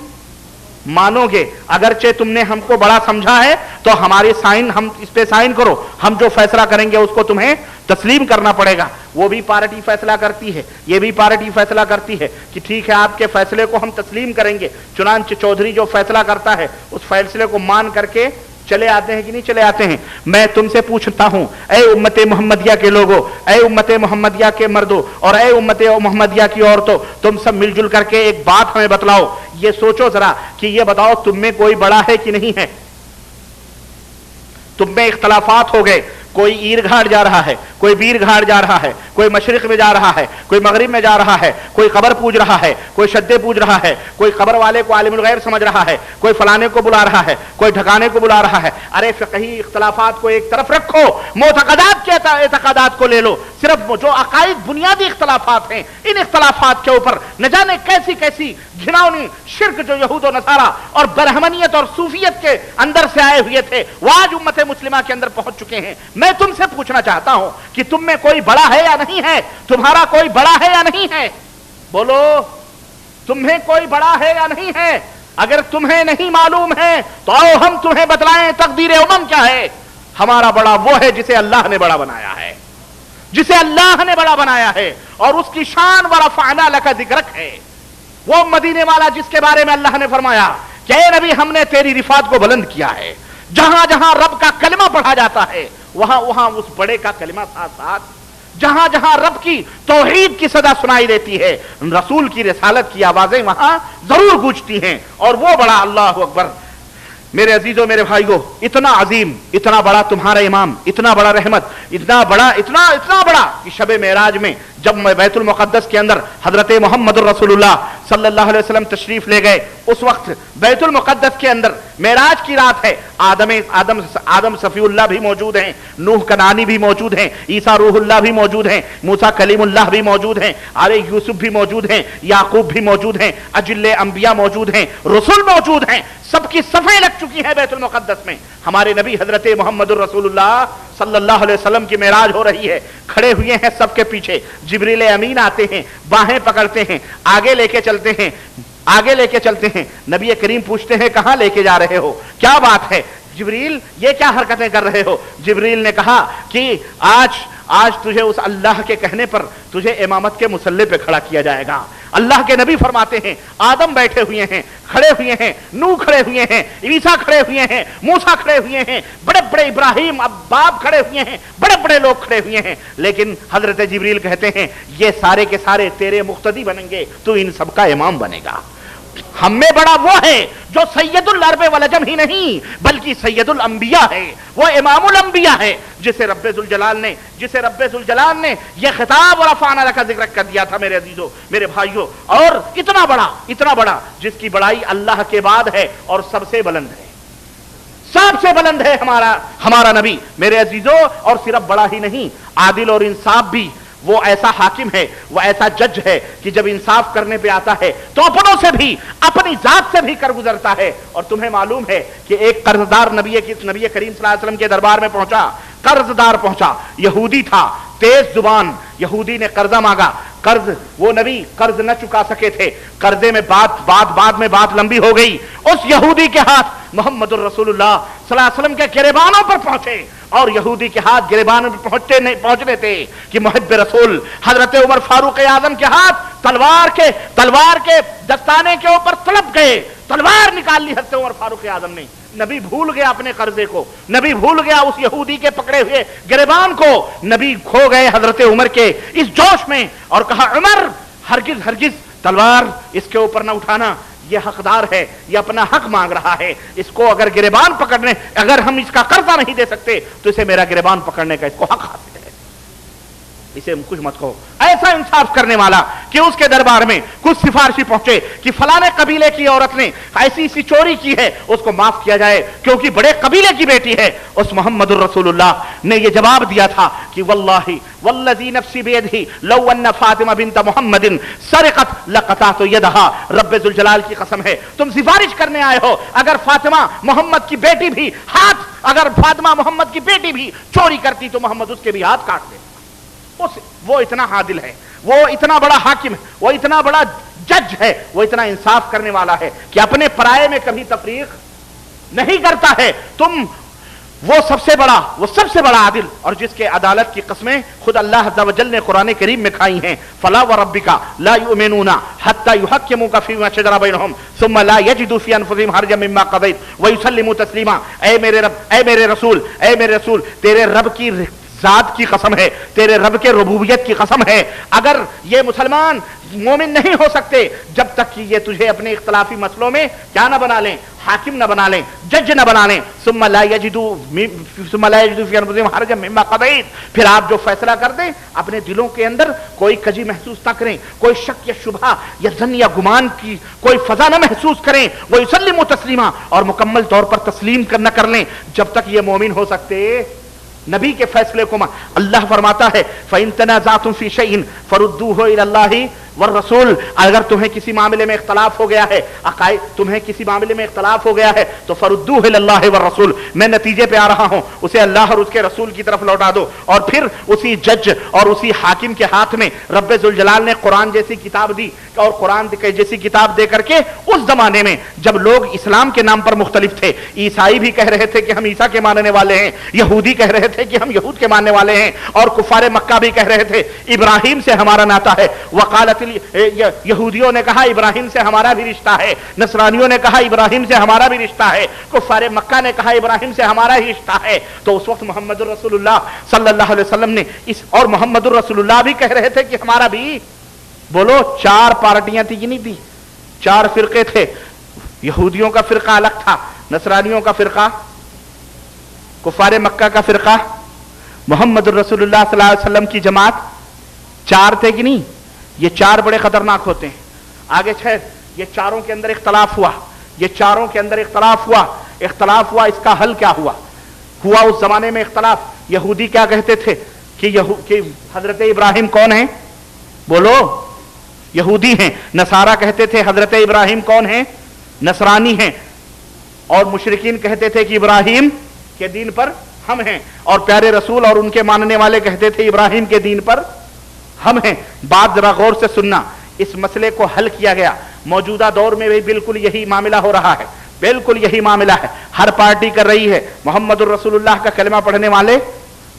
مانو گے، اگرچہ تم نے ہم کو بڑا سمجھا ہے تو ہمارے سائن، ہم اس پہ سائن کرو، ہم جو فیصلہ کریں گے اس کو تمہیں تسلیم کرنا پڑے گا۔ وہ بھی پارٹی فیصلہ کرتی ہے، یہ بھی پارٹی فیصلہ کرتی ہے کہ ٹھیک ہے آپ کے فیصلے کو ہم تسلیم کریں گے، چنانچہ چودھری جو فیصلہ کرتا ہے اس فیصلے کو مان کر کے چلے آتے ہیں کہ نہیں چلے آتے ہیں؟ میں تم سے پوچھتا ہوں اے امت محمدیہ کے لوگوں، اے امت محمدیہ کے مردوں، اور اے امت محمدیہ کی عورتوں، تم سب مل جل کر کے ایک بات ہمیں بتلاؤ، یہ سوچو ذرا کہ یہ بتاؤ تم میں کوئی بڑا ہے کہ نہیں ہے؟ تم میں اختلافات ہو گئے، کوئی عیر گھاٹ جا رہا ہے، کوئی بیر گھاٹ جا رہا ہے، کوئی مشرق میں جا رہا ہے، کوئی مغرب میں جا رہا ہے، کوئی قبر پوج رہا ہے، کوئی شدے پوج رہا ہے، کوئی قبر والے کو عالم الغیب سمجھ رہا ہے، کوئی فلانے کو بلا رہا ہے، کوئی ڈھکانے کو بلا رہا ہے۔ ارے فقہی اختلافات کو ایک طرف رکھو، معتقدات کے اعتقادات کو لے لو۔ صرف جو عقائد بنیادی اختلافات ہیں، ان اختلافات کے اوپر نہ جانے کیسی کیسی گھناؤنی شرک جو یہود و نصارہ اور برہمنیت اور صوفیت کے اندر سے آئے ہوئے تھے وہ آج امت مسلمہ کے اندر پہنچ چکے ہیں۔ میں تم سے پوچھنا چاہتا ہوں کہ تم میں کوئی بڑا ہے یا نہیں ہے؟ تمہارا کوئی بڑا ہے یا نہیں ہے؟ بولو، تمہیں کوئی بڑا ہے یا نہیں ہے؟ اگر تمہیں نہیں معلوم ہے تو آؤ ہم تمہیں بتلائیں تقدیر امم کیا ہے۔ ہمارا بڑا وہ ہے جسے اللہ نے بڑا بنایا ہے، جسے اللہ نے بڑا بنایا ہے، اور اس کی شان ورفعنا لک ذکرک ہے۔ وہ مدینے والا جس کے بارے میں اللہ نے فرمایا کہ اے نبی ہم نے تیری رفعت کو بلند کیا ہے۔ جہاں جہاں رب کا کلمہ پڑھا جاتا ہے وہاں وہاں اس بڑے کا کلمہ ساتھ ساتھ، جہاں جہاں رب کی توحید کی صدا سنائی دیتی ہے رسول کی رسالت کی آوازیں وہاں ضرور گونجتی ہیں، اور وہ بڑا اللہ اکبر۔ میرے عزیزوں، میرے بھائیوں، اتنا عظیم، اتنا بڑا تمہارا امام، اتنا بڑا رحمت، اتنا بڑا کہ شب معراج میں جب بیت المقدس کے اندر حضرت محمد الرسول اللہ صلی اللہ علیہ وسلم تشریف لے گئے، اس وقت بیت المقدس کے اندر معراج کی رات ہے، آدم صفی اللہ بھی موجود ہیں، نوح کنعانی بھی موجود ہیں، عیسیٰ روح اللہ بھی موجود ہیں، موسیٰ کلیم اللہ بھی موجود ہیں، یوسف بھی موجود ہیں، یعقوب بھی موجود ہیں، اجل انبیاء موجود ہیں، رسول موجود ہیں، سب کی صفیں لگ چکی ہیں بیت المقدس میں۔ ہمارے نبی حضرت محمد الرسول اللہ صلی اللہ علیہ وسلم کی معراج ہو رہی ہے، کھڑے ہوئے ہیں سب کے پیچھے، جبریل امین آتے ہیں، باہیں پکڑتے ہیں، آگے لے کے چلتے ہیں۔ نبی کریم پوچھتے ہیں کہاں لے کے جا رہے ہو، کیا بات ہے جبریل، یہ کیا حرکتیں کر رہے ہو؟ جبریل نے کہا کہ آج تجھے اس اللہ کے کہنے پر تجھے امامت کے مصلی پہ کھڑا کیا جائے گا۔ اللہ کے نبی فرماتے ہیں آدم بیٹھے ہوئے ہیں، کھڑے ہوئے ہیں، نوح کھڑے ہوئے ہیں، عیسیٰ کھڑے ہوئے ہیں، موسیٰ کھڑے ہوئے ہیں، بڑے بڑے ابراہیم باپ کھڑے ہوئے ہیں، بڑے بڑے لوگ کھڑے ہوئے ہیں، لیکن حضرت جبریل کہتے ہیں یہ سارے کے سارے تیرے مقتدی بنیں گے، تو ان سب کا امام بنے گا۔ ہم میں بڑا وہ ہے جو سید العرب والعجم ہی نہیں بلکہ سید الانبیاء ہے، وہ امام الانبیاء ہے، جسے رب ذوالجلال نے یہ خطاب ورفعنا لک ذکرک کر دیا تھا میرے عزیزوں، میرے بھائیوں، اور اتنا بڑا جس کی بڑائی اللہ کے بعد ہے اور سب سے بلند ہے، سب سے بلند ہے ہمارا نبی میرے عزیزوں۔ اور صرف بڑا ہی نہیں، عادل اور انصاف بھی، وہ ایسا حاکم ہے، وہ ایسا جج ہے کہ جب انصاف کرنے پہ آتا ہے تو اپنوں سے بھی، اپنی ذات سے بھی کر گزرتا ہے۔ اور تمہیں معلوم ہے کہ ایک قرضدار نبی کریم صلی اللہ علیہ وسلم کے دربار میں پہنچا، قرضدار پہنچا، یہودی تھا، تیز زبان، یہودی نے قرضہ مانگا، وہ نبی قرض نہ چکا سکے تھے، قرضے میں بات لمبی ہو گئی، اس یہودی کے ہاتھ محمد الرسول اللہ صلی اللہ علیہ وسلم کے گریبانوں پر پہنچے، اور یہودی کے ہاتھ گریبانوں پر پہنچنے تھے کہ محب رسول حضرت عمر فاروق اعظم کے ہاتھ تلوار کے دستانے کے اوپر تڑپ گئے، تلوار نکال لی حضرت عمر فاروق اعظم نے۔ نبی بھول گیا اپنے قرضے کو، نبی بھول گیا اس یہودی کے پکڑے ہوئے گریبان کو، نبی کھو گئے حضرت عمر کے اس جوش میں، اور کہا عمر ہرگز تلوار اس کے اوپر نہ اٹھانا، یہ حقدار ہے، یہ اپنا حق مانگ رہا ہے، اس کو اگر گریبان پکڑنے، اگر ہم اس کا قرضہ نہیں دے سکتے تو اسے میرا گریبان پکڑنے کا اس کو حق حاصل ہے، اسے کچھ مت کہو۔ ایسا انصاف کرنے والا کہ اس کے دربار میں کچھ سفارشی پہنچے کہ فلانے قبیلے کی عورت نے ایسی چوری کی ہے، اس کو معاف کیا جائے کیونکہ بڑے قبیلے کی بیٹی ہے، اس محمد الرسول اللہ نے یہ جواب دیا تھا کہ واللہ والذی نفسی بیدہ لو ان فاطمہ بنت محمد سرقت لقطعت یدہا، رب ذوالجلال کی قسم ہے تم سفارش کرنے آئے ہو، اگر فاطمہ محمد کی بیٹی بھی چوری کرتی تو محمد اس کے بھی ہاتھ کاٹ دے۔ وہ اتنا عادل ہے، وہ اتنا بڑا حاکم ہے، وہ اتنا بڑا جج ہے، وہ اتنا انصاف کرنے والا ہے کہ اپنے پرائے میں کبھی تفریق نہیں کرتا ہے۔ وہ سب سے بڑا عادل، اور جس کے عدالت کی قسمیں خود اللہ عز و جل نے قرآن کریم میں کھائی ہیں، فلا وربک لا یؤمنون حتی یحکموک فیما شجر بینہم ثم لا یجدوا فی انفسہم حرجا مما قضیت ویسلموا تسلیما۔ اے میرے رسول تیرے رب کی ذات کی قسم ہے، تیرے رب کے ربوبیت کی قسم ہے، اگر یہ مسلمان مومن نہیں ہو سکتے جب تک کہ یہ تجھے اپنے اختلافی مسئلوں میں کیا نہ بنا لیں، حاکم نہ بنا لیں، جج نہ بنا لیں. ثم لا یجدوا فی انفسہم حرجا مما قضیت، پھر آپ جو فیصلہ کر دیں اپنے دلوں کے اندر کوئی کجی محسوس نہ کریں، کوئی شک یا شبہ یا ظن یا گمان کی کوئی فضا نہ محسوس کریں. وَيُسَلِّمُوا تسلیما، اور مکمل طور پر تسلیم نہ کر لیں جب تک یہ مومن ہو سکتے نبی کے فیصلے کو. اللہ فرماتا ہے فَإِن تَنَازَعْتُمْ فِي شَيْءٍ فَرُدُّوهُ إِلَى اللَّهِ والرسول، اگر تمہیں کسی معاملے میں اختلاف ہو گیا ہے، تمہیں کسی معاملے میں اختلاف ہو گیا ہے تو فردوہ الی اللہ والرسول، میں نتیجے پہ آ رہا ہوں، اسے اللہ اور اس کے رسول کی طرف لوٹا دو. اور پھر اسی جج اور اسی حاکم کے ہاتھ میں رب ذوالجلال نے قرآن جیسی کتاب دی، اور قرآن جیسی کتاب دے کر کے اس زمانے میں جب لوگ اسلام کے نام پر مختلف تھے، عیسائی بھی کہہ رہے تھے کہ ہم عیسیٰ کے ماننے والے ہیں، یہودی کہہ رہے تھے کہ ہم یہود کے ماننے والے ہیں، اور کفار مکہ بھی کہہ رہے تھے ابراہیم سے ہمارا ناتا ہے. وقالت یہودیوں نے کہا ابراہیم سے ہمارا بھی رشتہ ہے، نصرانیوں نے کہا ابراہیم سے ہمارا بھی رشتہ ہے، کفار مکہ نے کہا ابراہیم سے ہمارا ہی رشتہ ہے. تو اس وقت محمد الرسول اللہ صلی اللہ علیہ وسلم نے اور محمد الرسول اللہ بھی کہہ رہے تھے کہ ہمارا بھی. بولو 4 پارٹیاں تھی کہ نہیں تھی؟ 4 فرقے تھے. یہودیوں کا فرقہ الگ تھا، نصرانیوں کا فرقہ، کفار مکہ کا فرقہ، محمد الرسول اللہ صلی اللہ علیہ وسلم کی جماعت. 4 تھے کہ نہیں؟ یہ 4 بڑے خطرناک ہوتے ہیں. آگے یہ چاروں کے اندر اختلاف ہوا، یہ چاروں کے اندر اختلاف ہوا. اس کا حل کیا ہوا اس زمانے میں اختلاف. یہودی کیا کہتے تھے کہ حضرت ابراہیم کون ہیں؟ بولو، یہودی ہیں. نصارہ کہتے تھے حضرت ابراہیم کون ہیں؟ نصرانی ہیں. اور مشرکین کہتے تھے کہ ابراہیم کے دین پر ہم ہیں، اور پیارے رسول اور ان کے ماننے والے کہتے تھے ابراہیم کے دین پر ہم ہیں. بات ذرا غور سے سننا. اس مسئلے کو حل کیا گیا. موجودہ دور میں بھی بالکل یہی معاملہ ہو رہا ہے، بالکل یہی معاملہ ہے. ہر پارٹی کر رہی ہے محمد الرسول اللہ کا کلمہ پڑھنے والے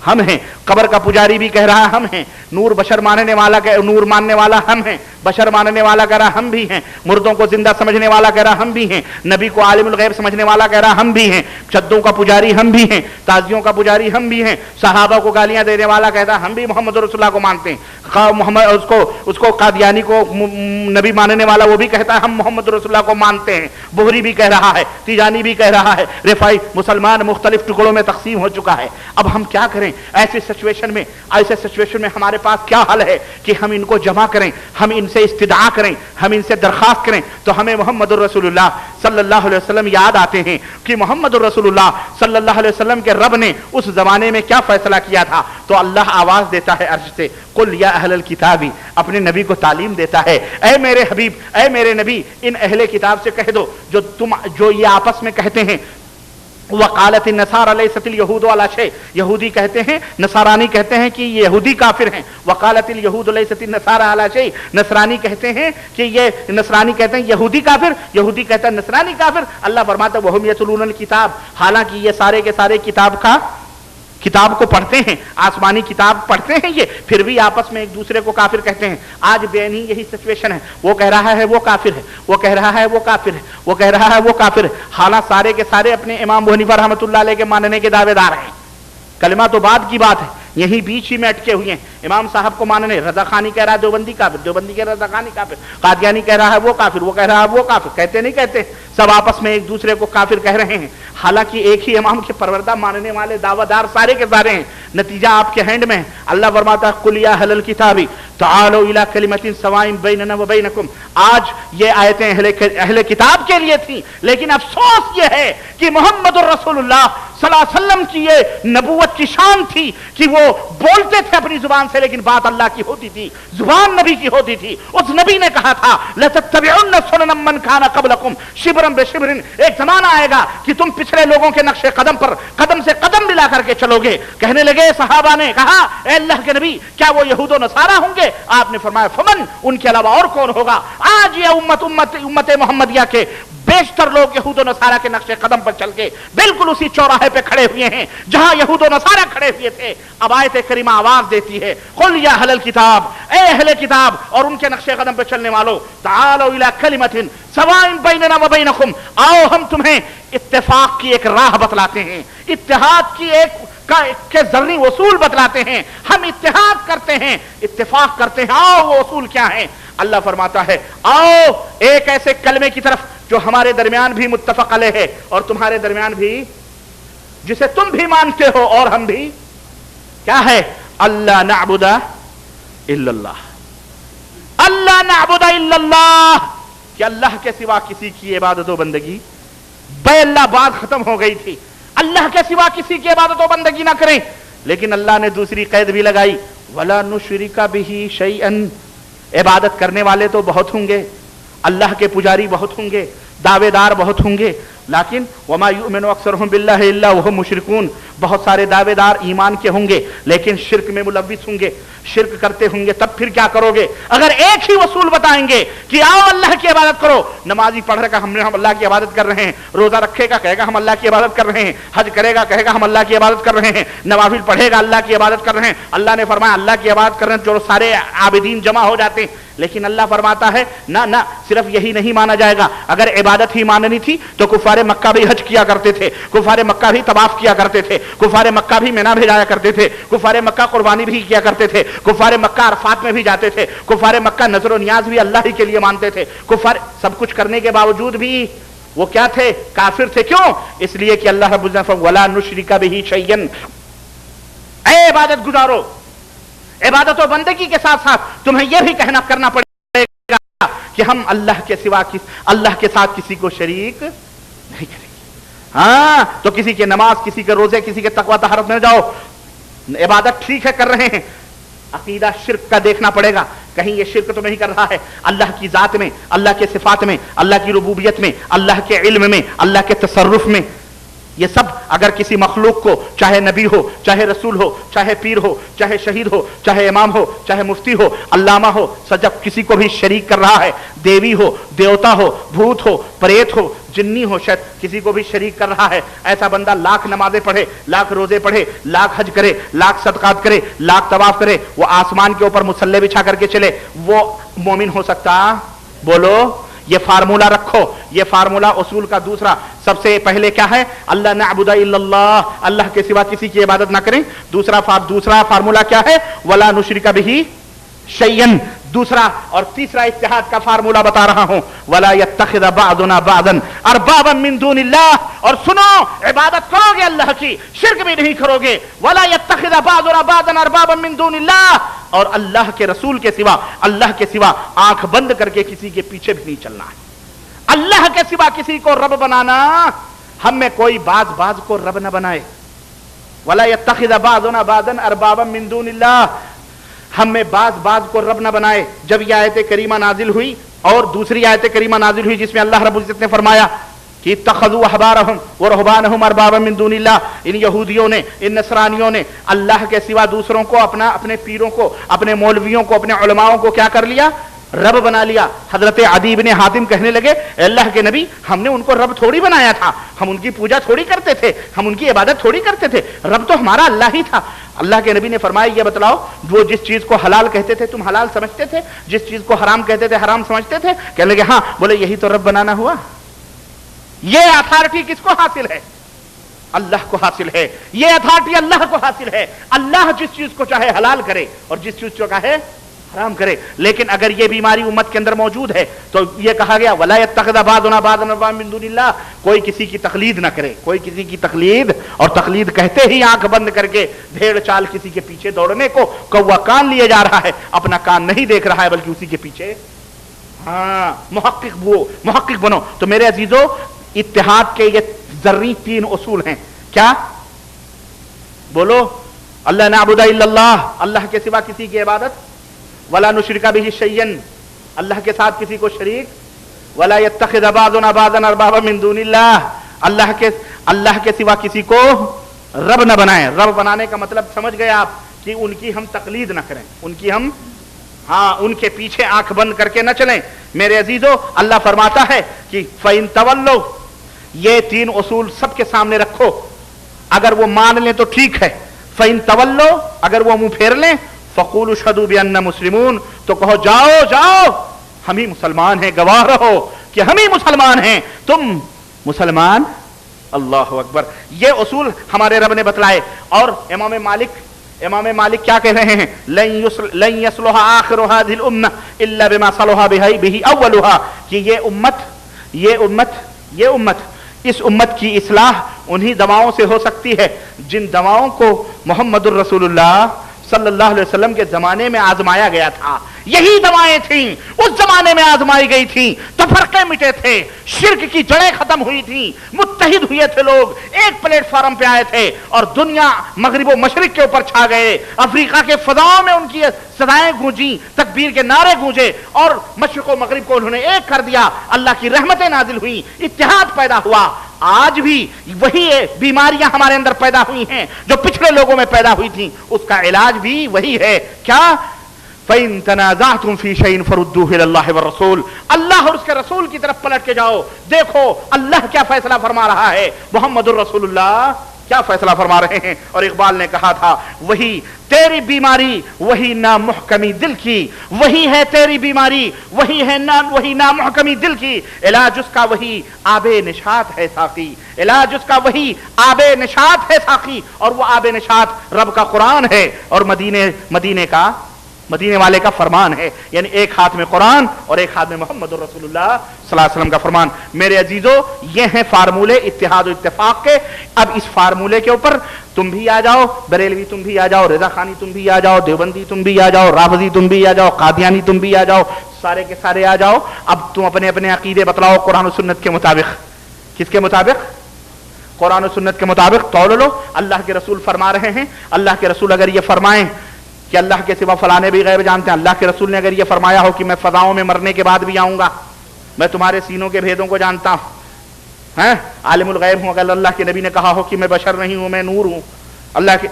ہم ہیں، قبر کا پجاری بھی کہہ رہا ہے ہم ہیں، نور بشر ماننے والا نور ماننے والا ہم ہیں، بشر ماننے والا کہہ رہا ہم بھی ہیں، مردوں کو زندہ سمجھنے والا کہہ رہا ہم بھی ہیں، نبی کو عالم الغیب سمجھنے والا کہہ رہا ہم بھی ہیں، چدوں کا پجاری ہم بھی ہیں، تازیوں کا پجاری ہم بھی ہیں، صحابہ کو گالیاں دینے والا کہتا ہم بھی محمد رسول اللہ کو مانتے ہیں، اس کو قادیانی کو نبی ماننے والا وہ بھی کہتا ہے ہم محمد رسول اللہ کو مانتے ہیں. بہری بھی کہہ رہا ہے، تیجانی بھی کہہ رہا ہے، رفاعی. مسلمان مختلف ٹکڑوں میں تقسیم ہو چکا ہے. اب ہم کیا کریں ایسے سچویشن میں ہمارے پاس کیا حل ہے کہ ہم ان کو جمع کریں، ہم ان سے استدعا کریں، ہم ان سے درخواست کریں. تو ہمیں محمد الرسول اللہ صلی اللہ علیہ وسلم یاد آتے ہیں کہ محمد الرسول اللہ صلی اللہ علیہ وسلم کے رب نے اس زمانے میں کیا فیصلہ کیا تھا. تو اللہ آواز دیتا ہے عرش سے، قل یا اہل الکتاب، اپنے نبی کو تعلیم دیتا ہے، اے میرے حبیب، اے میرے نبی، ان اہل کتاب سے کہہ دو جو یہ آپس میں کہتے ہیں وقالت النصارى ليست اليهود على شيء، یہودی کہتے ہیں، نصارانی کہتے ہیں کہ یہ یہودی کافر ہیں. وقالت اليهود ليست النصارى على شيء، نصرانی کہتے ہیں کہ یہ نصرانی کہتے ہیں یہودی کافر، یہودی کہتا ہے نصرانی کافر. اللہ فرماتا ہے وهم يتلون الكتاب، حالانکہ یہ سارے کے سارے کتاب کو پڑھتے ہیں، آسمانی کتاب پڑھتے ہیں، یہ پھر بھی آپس میں ایک دوسرے کو کافر کہتے ہیں. آج بے نہیں یہی سچویشن ہے. وہ کہہ رہا ہے وہ کافر ہے، وہ کہہ رہا ہے وہ کافر ہے، وہ کہہ رہا ہے وہ کافر ہے. حالانکہ سارے کے سارے اپنے امام ابو حنیفہ رحمۃ اللہ علیہ کے ماننے کے دعوے دار ہیں. کلمہ تو بعد کی بات ہے، یہی بیچ ہی میں اٹکے ہوئے ہیں. امام صاحب کو ماننے، رضا خانی کہہ رہا ہے دیوبندی کافر، دیوبندی کہہ رہا ہے رضا خانی کافر، قادیانی کہہ رہا ہے وہ کافر، وہ کہہ رہا ہے وہ کافر. کہتے نہیں کہتے، سب آپس میں ایک دوسرے کو کافر کہہ رہے ہیں. حالانکہ ایک ہی امام کے پروردہ ماننے والے دعویٰ دار سارے کے سارے ہیں. نتیجہ آپ کے ہینڈ میں ہے. اللہ فرماتا ہے قل یا اہل الکتاب تعالوا الی کلمۃ سواء بیننا وبینکم. آج یہ آیتیں اہل کتاب کے لیے تھیں، لیکن افسوس یہ ہے کہ محمد الرسول اللہ صلی اللہ علیہ وسلم کی یہ نبوت کی شان تھی کہ وہ بولتے تھے اپنی زبان سے، لیکن بات اللہ کی ہوتی تھی، زبان نبی کی ہوتی تھی. اس نبی نے کہا تھا لَتَتَّبِعُنَّ سُنَنَ مَنْ كَانَ قَبْلَكُمْ شِبْرًا بِشِبْرٍ. ایک زمانہ آئے گا کہ تم پچھلے لوگوں کے نقش قدم پر قدم سے قدم ملا کر کے چلو گے. کہنے لگے صحابہ نے کہا اے اللہ کے نبی کیا وہ یہود و نصارہ ہوں گے؟ آپ نے فرمایا فمن، ان کے علاوہ اور کون ہوگا؟ آج یہ امت محمدیہ کے بیشتر لوگ یہود و نصارہ کے نقش قدم پر چل کے بالکل اسی چوراہے پہ کھڑے ہوئے ہیں جہاں یہود و نصارہ کھڑے ہوئے تھے. اب آیت کریمہ آواز دیتی ہے قل یا اہل الکتاب، اے اہل کتاب اور ان کے نقش قدم پہ چلنے والوں، تعالوا الی کلمۃ سواء بیننا وبینکم، آؤ ہم تمہیں اتفاق کی ایک راہ بتلاتے ہیں، اتحاد کی ایک کے ذرّی اصول بتلاتے ہیں، ہم اتحاد کرتے ہیں، اتفاق کرتے ہیں، آؤ وہ اصول کیا ہیں؟ اللہ فرماتا ہے آؤ ایک ایسے کلمے کی طرف جو ہمارے درمیان بھی متفق علیہ ہے اور تمہارے درمیان بھی، جسے تم بھی مانتے ہو اور ہم بھی، کیا ہے؟ اللہ نعبد الا اللہ، اللہ نعبد الا اللہ، کہ اللہ کے سوا کسی کی عبادت و بندگی، بے اللہ بات ختم ہو گئی تھی، اللہ کے سوا کسی کی عبادت و بندگی نہ کریں، لیکن اللہ نے دوسری قید بھی لگائی، وَلَا نُشْرِكَ بِهِ شَيْئًا، عبادت کرنے والے تو بہت ہوں گے، اللہ کے پجاری بہت ہوں گے، دعوے دار بہت ہوں گے، لیکن وما یؤمن اکثرهم باللہ الا وهم مشرکون، بہت سارے دعوے دار ایمان کے ہوں گے لیکن شرک میں ملوث ہوں گے، شرک کرتے ہوں گے، تب پھر کیا کرو گے؟ اگر ایک ہی اصول بتائیں گے کہ آؤ اللہ کی عبادت کرو، نمازی پڑھ رہے گا ہم اللہ کی عبادت کر رہے ہیں، روزہ رکھے گا کہے گا ہم اللہ کی عبادت کر رہے ہیں، حج کرے گا کہے گا ہم اللہ کی عبادت کر رہے ہیں، نوافل پڑھے گا اللہ کی عبادت کر رہے ہیں، اللہ نے فرمایا اللہ کی عبادت کر رہے ہیں، جو سارے عابدین جمع ہو جاتے ہیں، لیکن اللہ فرماتا ہے نہ صرف یہی نہیں مانا جائے گا، اگر عبادت ہی ماننی تھی تو کفار مکہ بھی حج کیا کرتے تھے، کفار مکہ بھی طواف کیا کرتے تھے، کفار مکہ بھی مینا بھیجایا کرتے تھے، کفار مکہ قربانی بھی کیا کرتے تھے، کفار مکہ عرفات میں بھی جاتے تھے، کفار مکہ نظر و نیاز بھی اللہ ہی کے لیے مانتے تھے، کفار سب کچھ کرنے کے باوجود بھی وہ کیا تھے؟ کافر تھے۔ کیوں؟ اس لیے کہ اللہ رب العزت وَلَا نُشْرِكَ بِهِ شَيْئًا، اے عبادت گزارو، عبادت و بندگی کے ساتھ ساتھ تمہیں یہ بھی کرنا پڑے گا کہ ہم اللہ کے سوا اللہ کے ساتھ کسی کو شریک نہیں کریں گے۔ ہاں تو کسی کے نماز، کسی کے روزے، کسی کے تقوی طہارت میں جاؤ، عبادت ٹھیک ہے کر رہے ہیں، عقیدہ شرک کا دیکھنا پڑے گا، کہیں یہ شرک تو نہیں کر رہا ہے اللہ کی ذات میں، اللہ کے صفات میں، اللہ کی ربوبیت میں، اللہ کے علم میں، اللہ کے تصرف میں۔ یہ سب اگر کسی مخلوق کو، چاہے نبی ہو، چاہے رسول ہو، چاہے پیر ہو، چاہے شہید ہو، چاہے امام ہو، چاہے مفتی ہو، علامہ ہو، سجب کسی کو بھی شریک کر رہا ہے، دیوی ہو، دیوتا ہو، بھوت ہو، پریت ہو، جنی ہو، شاید کسی کو بھی شریک کر رہا ہے، ایسا بندہ لاکھ نمازیں پڑھے، لاکھ روزے پڑھے، لاکھ حج کرے، لاکھ صدقات کرے، لاکھ طواف کرے، وہ آسمان کے اوپر مصلی بچھا کر کے چلے، وہ مومن ہو سکتا؟ بولو، یہ فارمولہ رکھو، یہ فارمولہ اصول کا دوسرا سب سے پہلے کیا ہے؟ اللہ نعبد الا اللہ، اللہ کے سوا کسی کی عبادت نہ کریں۔ دوسرا فارمولہ کیا ہے؟ ولا نشرک بہ شیئا۔ دوسرا اور تیسرا اتحاد کا فارمولہ بتا رہا ہوں، ولا یتخذ بعضنا بعضا اربابا من دون اللہ۔ اور سنو، عبادت کرو گے اللہ کی، شرک بھی نہیں کرو گے، ولا یتخذ بعضنا بعضا اربابا من دون اللہ، اور اللہ کے رسول کے سوا، اللہ کے سوا آنکھ بند کر کے کسی کے پیچھے بھی نہیں چلنا ہے۔ اللہ کے سوا کسی کو رب بنانا، ہم میں کوئی بعض کو رب نہ بنائے، ولا یتخذ بعضنا بعضا اربابا من دون اللہ، ہم میں بعض کو رب نہ بنائے۔ جب یہ آیت کریمہ نازل ہوئی اور دوسری آیت کریمہ نازل ہوئی جس میں اللہ رب العزت نے فرمایا کہ اتخذوا احبارهم ورهبانهم اربابا من دون اللہ، ان یہودیوں نے، ان نصرانیوں نے اللہ کے سوا دوسروں کو، اپنے پیروں کو، اپنے مولویوں کو، اپنے علماؤں کو کیا کر لیا؟ رب بنا لیا۔ حضرت عدی بن حاتم کہنے لگے اے اللہ کے نبی، ہم نے ان کو رب تھوڑی بنایا تھا، ہم ان کی پوجا تھوڑی کرتے تھے، ہم ان کی عبادت تھوڑی کرتے تھے، رب تو ہمارا اللہ ہی تھا۔ اللہ کے نبی نے فرمایا یہ بتلاؤ، وہ جس چیز کو حلال کہتے تھے تم حلال سمجھتے تھے، جس چیز کو حرام کہتے تھے حرام سمجھتے تھے؟ کہنے لگے ہاں۔ بولے یہی تو رب بنانا ہوا۔ یہ اتھارٹی کس کو حاصل ہے؟ اللہ کو حاصل ہے۔ یہ اتھارٹی اللہ کو حاصل ہے۔ اللہ جس چیز کو چاہے حلال کرے اور جس چیز کو چاہے حرام کرے۔ لیکن اگر یہ بیماری امت کے اندر موجود ہے تو یہ کہا گیا ولا یتخذ بعضنا بعضا اربابا من دون اللہ، کوئی کسی کی تقلید نہ کرے، کوئی کسی کی تقلید، اور تقلید کہتے ہی آنکھ بند کر کے بھیڑ چال کسی کے پیچھے دوڑنے کو۔ کوا کان لیے جا رہا ہے، اپنا کان نہیں دیکھ رہا ہے بلکہ اسی کے پیچھے۔ ہاں، محقق بنو۔ تو میرے عزیزو، اتحاد کے یہ ذرّی تین اصول ہیں۔ کیا؟ بولو، اللہ نعبد الا اللہ، اللہ کے سوا کسی کی عبادت، ولا نشرک بہ شیئا، اللہ کے ساتھ کسی کو شریک، ولا یتخذ بعضنا بعضا اربابا من دون اللہ، اللہ کے سوا کسی کو رب نہ بنائیں۔ رب بنانے کا مطلب سمجھ گئے آپ کہ ان کی ہم تقلید نہ کریں، ان کے پیچھے آنکھ بند کر کے نہ چلیں۔ میرے عزیزو، اللہ فرماتا ہے کہ فَإِن تَوَلَّوْا، یہ تین اصول سب کے سامنے رکھو، اگر وہ مان لیں تو ٹھیک ہے۔ فَإِن تَوَلَّوْا، اگر وہ منہ پھیر لیں، فَقُولُوا اشْهَدُوا بِأَنَّا مُسْلِمُونَ، تو کہو جاؤ ہم ہی مسلمان ہیں، گواہ رہو کہ ہم ہی مسلمان ہیں، تم مسلمان اللہ اکبر. یہ اصول ہمارے رب نے بتلائے. اور امام مالک کیا کہہ رہے ہیں؟ لن يصلح آخر هذه الامه الا بما صلح به اولها، کہ یہ امت اس امت کی اصلاح انہی دواؤں سے ہو سکتی ہے جن دواؤں کو محمد الرسول اللہ صلی اللہ علیہ وسلم کے زمانے میں آزمایا گیا تھا. یہی دوائیں تھیں اس زمانے میں آزمائی گئی تھیں تو فرقے مٹے تھے، شرک کی جڑیں ختم ہوئی تھیں، متحد ہوئے تھے، لوگ ایک پلیٹ فارم پہ آئے تھے اور دنیا مغرب و مشرق کے اوپر چھا گئے. افریقہ کے فضاؤں میں ان کی صدائیں گونجیں، تکبیر کے نعرے گونجے اور مشرق و مغرب کو انہوں نے ایک کر دیا. اللہ کی رحمتیں نازل ہوئی، اتحاد پیدا ہوا. آج بھی وہی بیماریاں ہمارے اندر پیدا ہوئی ہیں جو پچھلے لوگوں میں پیدا ہوئی تھیں، اس کا علاج بھی وہی ہے. کیا؟ فَإِن تَنَازَعْتُمْ فِي شَيْءٍ فَرُدُّوهُ إِلَى اللَّهِ وَالرَّسُولِ، اللہ اور اس کے رسول کی طرف پلٹ کے جاؤ. دیکھو اللہ کیا فیصلہ فرما رہا ہے، محمد الرسول اللہ کیا فیصلہ فرما رہے ہیں. اور اقبال نے کہا تھا وہی تیری بیماری وہی نامحکمی دل کی، وہی ہے تیری بیماری وہی نامحکمی دل کی، علاج اس کا وہی آب نشاط ہے ساقی، علاج اس کا وہی آب نشاط ہے ساقی. اور وہ آب نشاط رب کا قرآن ہے اور مدینے والے کا فرمان ہے. یعنی ایک ہاتھ میں قرآن اور ایک ہاتھ میں محمد الرسول اللہ صلی اللہ علیہ وسلم کا فرمان. میرے عزیزو، یہ ہیں فارمولے اتحاد و اتفاق کے. اب اس فارمولے کے اوپر تم بھی آ جاؤ، بریلوی تم بھی آ جاؤ، رضا خانی تم بھی آ جاؤ، دیوبندی تم بھی آ جاؤ، رافضی تم بھی آ جاؤ، قادیانی تم بھی آ جاؤ، سارے کے سارے آ جاؤ. اب تم اپنے اپنے عقیدے بتلاؤ قرآن و سنت کے مطابق. کس کے مطابق؟ قرآن و سنت کے مطابق تول لو. اللہ کے رسول فرما رہے ہیں، اللہ کے رسول اگر یہ فرمائیں کہ اللہ کے سوا فلانے بھی غیب جانتے ہیں، اللہ کے رسول نے اگر یہ فرمایا ہو کہ میں فضاؤں میں مرنے کے بعد بھی آؤں گا، میں تمہارے سینوں کے بھیدوں کو جانتا ہوں، عالم الغیب ہوں، اگر اللہ کے نبی نے کہا ہو کہ میں بشر نہیں ہوں، میں نور ہوں، اللہ کے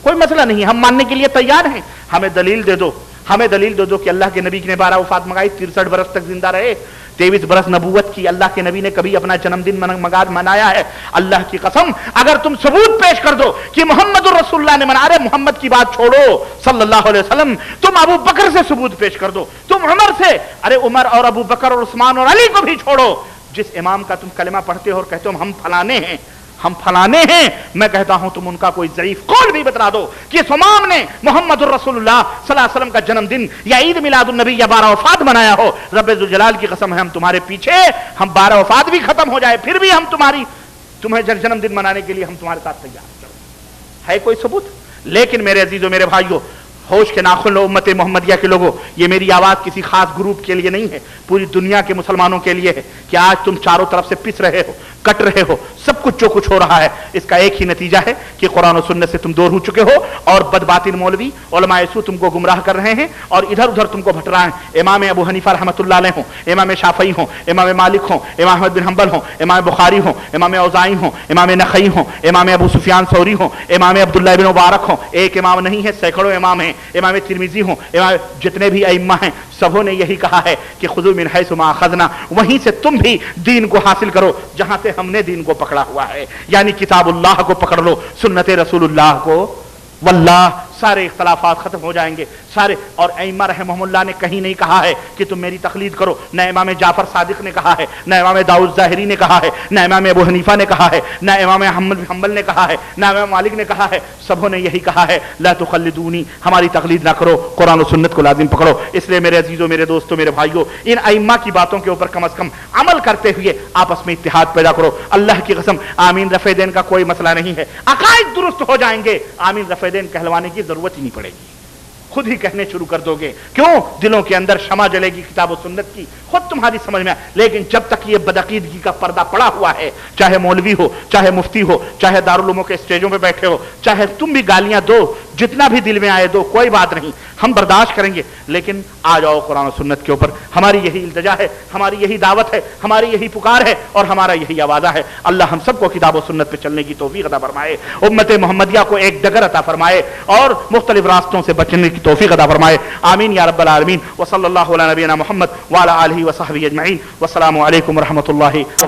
کوئی مسئلہ نہیں، ہم ماننے کے لیے تیار ہیں. ہمیں دلیل دے دو کہ اللہ کے نبی نے 12 وفات منگائی، 63 برس تک زندہ رہے، 23 برس نبوت کی. اللہ کے نبی نے کبھی اپنا جنم دن منایا ہے؟ اللہ کی قسم اگر تم ثبوت پیش کر دو کہ محمد الرسول اللہ نے منا رہے، محمد کی بات چھوڑو صلی اللہ علیہ وسلم، تم ابو بکر سے ثبوت پیش کر دو، تم عمر سے، ارے عمر اور ابو بکر اور عثمان اور علی کو بھی چھوڑو. جس امام کا تم کلمہ پڑھتے ہو اور کہتے ہو ہم فلانے ہیں، میں کہتا ہوں تم ان کا کوئی ضعیف قول بھی بتلا دو کہ اس امام نے محمد الرسول اللہ صلی اللہ علیہ وسلم کا جنم دن یا عید میلاد النبی یا 12 وفات منایا ہو. رب ذوالجلال کی قسم ہے ہم تمہارے پیچھے، ہم 12 وفات بھی ختم ہو جائے پھر بھی ہم تمہیں جنم دن منانے کے لیے ہم تمہارے ساتھ تیار ہے. کوئی ثبوت؟ لیکن میرے عزیزو، میرے بھائیو، ہوش کے ناخن لو امت محمدیہ کے لوگوں، یہ میری آواز کسی خاص گروپ کے لیے نہیں ہے، پوری دنیا کے مسلمانوں کے لیے ہے کہ آج تم چاروں طرف سے پس رہے ہو، کٹ رہے ہو. سب کچھ جو کچھ ہو رہا ہے اس کا ایک ہی نتیجہ ہے کہ قرآن و سنت سے تم دور ہو چکے ہو اور بدباطن مولوی علماء سو تم کو گمراہ کر رہے ہیں اور ادھر ادھر تم کو بھٹ رہے ہیں. امام ابو حنیفہ رحمۃ اللہ علیہ ہوں، امام شافعی ہوں، امام مالک ہوں، امام احمد بن حنبل ہوں، امام بخاری ہوں، امام اوزاعی ہوں، امام نخعی ہوں، امام ابو سفیان ثوری ہوں، امام عبداللہ بن مبارک ہوں. ایک امام نہیں ہے، سینکڑوں امام ہیں. امام ترمذی ہوں، جتنے بھی ائمہ ہیں سبوں نے یہی کہا ہے کہ خذوا من حیث ما اخذنا، وہیں سے تم بھی دین کو حاصل کرو جہاں سے ہم نے دین کو پکڑا ہوا ہے. یعنی کتاب اللہ کو پکڑ لو، سنت رسول اللہ کو، واللہ سارے اختلافات ختم ہو جائیں گے سارے. اور ائمہ رحمہم اللہ نے کہیں نہیں کہا ہے کہ تم میری تقلید کرو، نہ امام جعفر صادق نے کہا ہے، نہ امام داؤد ظاہری نے کہا ہے، نہ امام ابو حنیفہ نے کہا ہے، نہ امام احمد بن حنبل نے کہا ہے، نہ امام مالک نے کہا ہے. سبوں نے یہی کہا ہے لا تقلدونی، ہماری تقلید نہ کرو، قرآن و سنت کو لازم پکڑو. اس لیے میرے عزیزوں، میرے دوستوں، میرے بھائیوں، ان ائمہ کی باتوں کے اوپر کم از کم عمل کرتے ہوئے آپس میں اتحاد پیدا کرو. اللہ کی قسم آمین رفع دین کا کوئی مسئلہ نہیں ہے، عقائد درست ہو جائیں گے، آمین رفع دین کہلوانے کی ضرورت ہی نہیں پڑے گی، خود ہی کہنے شروع کر دو گے. کیوں؟ دلوں کے اندر شمع جلے گی کتاب و سنت کی، خود تمہاری سمجھ میں. لیکن جب تک یہ بدعقیدگی کا پردہ پڑا ہوا ہے، چاہے مولوی ہو، چاہے مفتی ہو، چاہے دارالعلوموں کے اسٹیجوں پہ بیٹھے ہو، چاہے تم بھی گالیاں دو، جتنا بھی دل میں آئے دو، کوئی بات نہیں، ہم برداشت کریں گے. لیکن آ جاؤ قرآن و سنت کے اوپر. ہماری یہی التجا ہے، ہماری یہی دعوت ہے، ہماری یہی پکار ہے اور ہمارا یہی آوازہ ہے. اللہ ہم سب کو کتاب و سنت پہ چلنے کی توفیق عطا فرمائے، امت محمدیہ کو ایک ڈگر عطا فرمائے اور مختلف راستوں سے بچنے کی توفیق عطا فرمائے. آمین یا رب العالمین. وصلی اللہ علی نبینا محمد وعلی آلہ وصحبہ اجمعین. والسلام علیکم ورحمۃ اللہ.